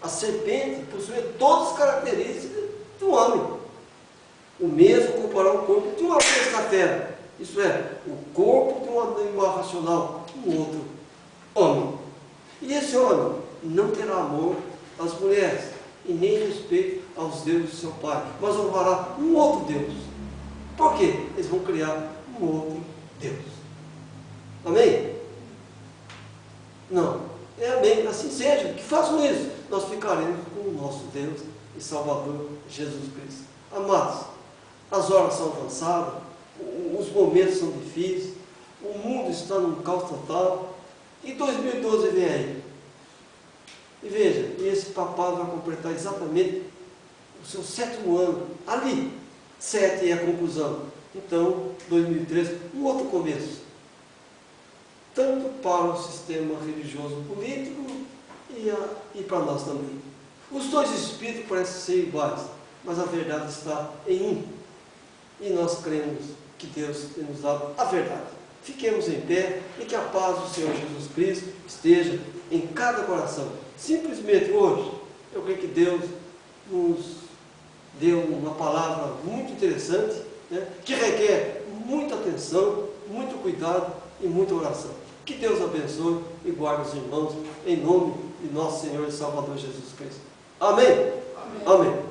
a serpente possuía todas as características do homem. O mesmo ocupará o corpo de uma besta fera, isso é, o corpo de um animal racional, um outro homem. E esse homem não terá amor às mulheres e nem respeito aos deuses de seu pai, mas honrará um outro Deus. Por quê? Eles vão criar um outro Deus. Amém? Não. É amém. Assim seja. Que façam isso. Nós ficaremos com o nosso Deus e Salvador Jesus Cristo. Amados, as horas são avançadas, os momentos são difíceis, o mundo está num caos total, e 2012 vem aí. E veja, esse papado vai completar exatamente o seu 7º ano, ali, 7 é a conclusão. Então, 2013, um outro começo. Tanto para o sistema religioso político e para nós também. Os 2 espíritos parecem ser iguais, mas a verdade está em um. E nós cremos que Deus tem nos dado a verdade. Fiquemos em pé e que a paz do Senhor Jesus Cristo esteja em cada coração. Simplesmente hoje, eu creio que Deus nos deu uma palavra muito interessante, que requer muita atenção, muito cuidado e muita oração. Que Deus abençoe e guarde os irmãos, em nome de nosso Senhor e Salvador Jesus Cristo. Amém? Amém. Amém.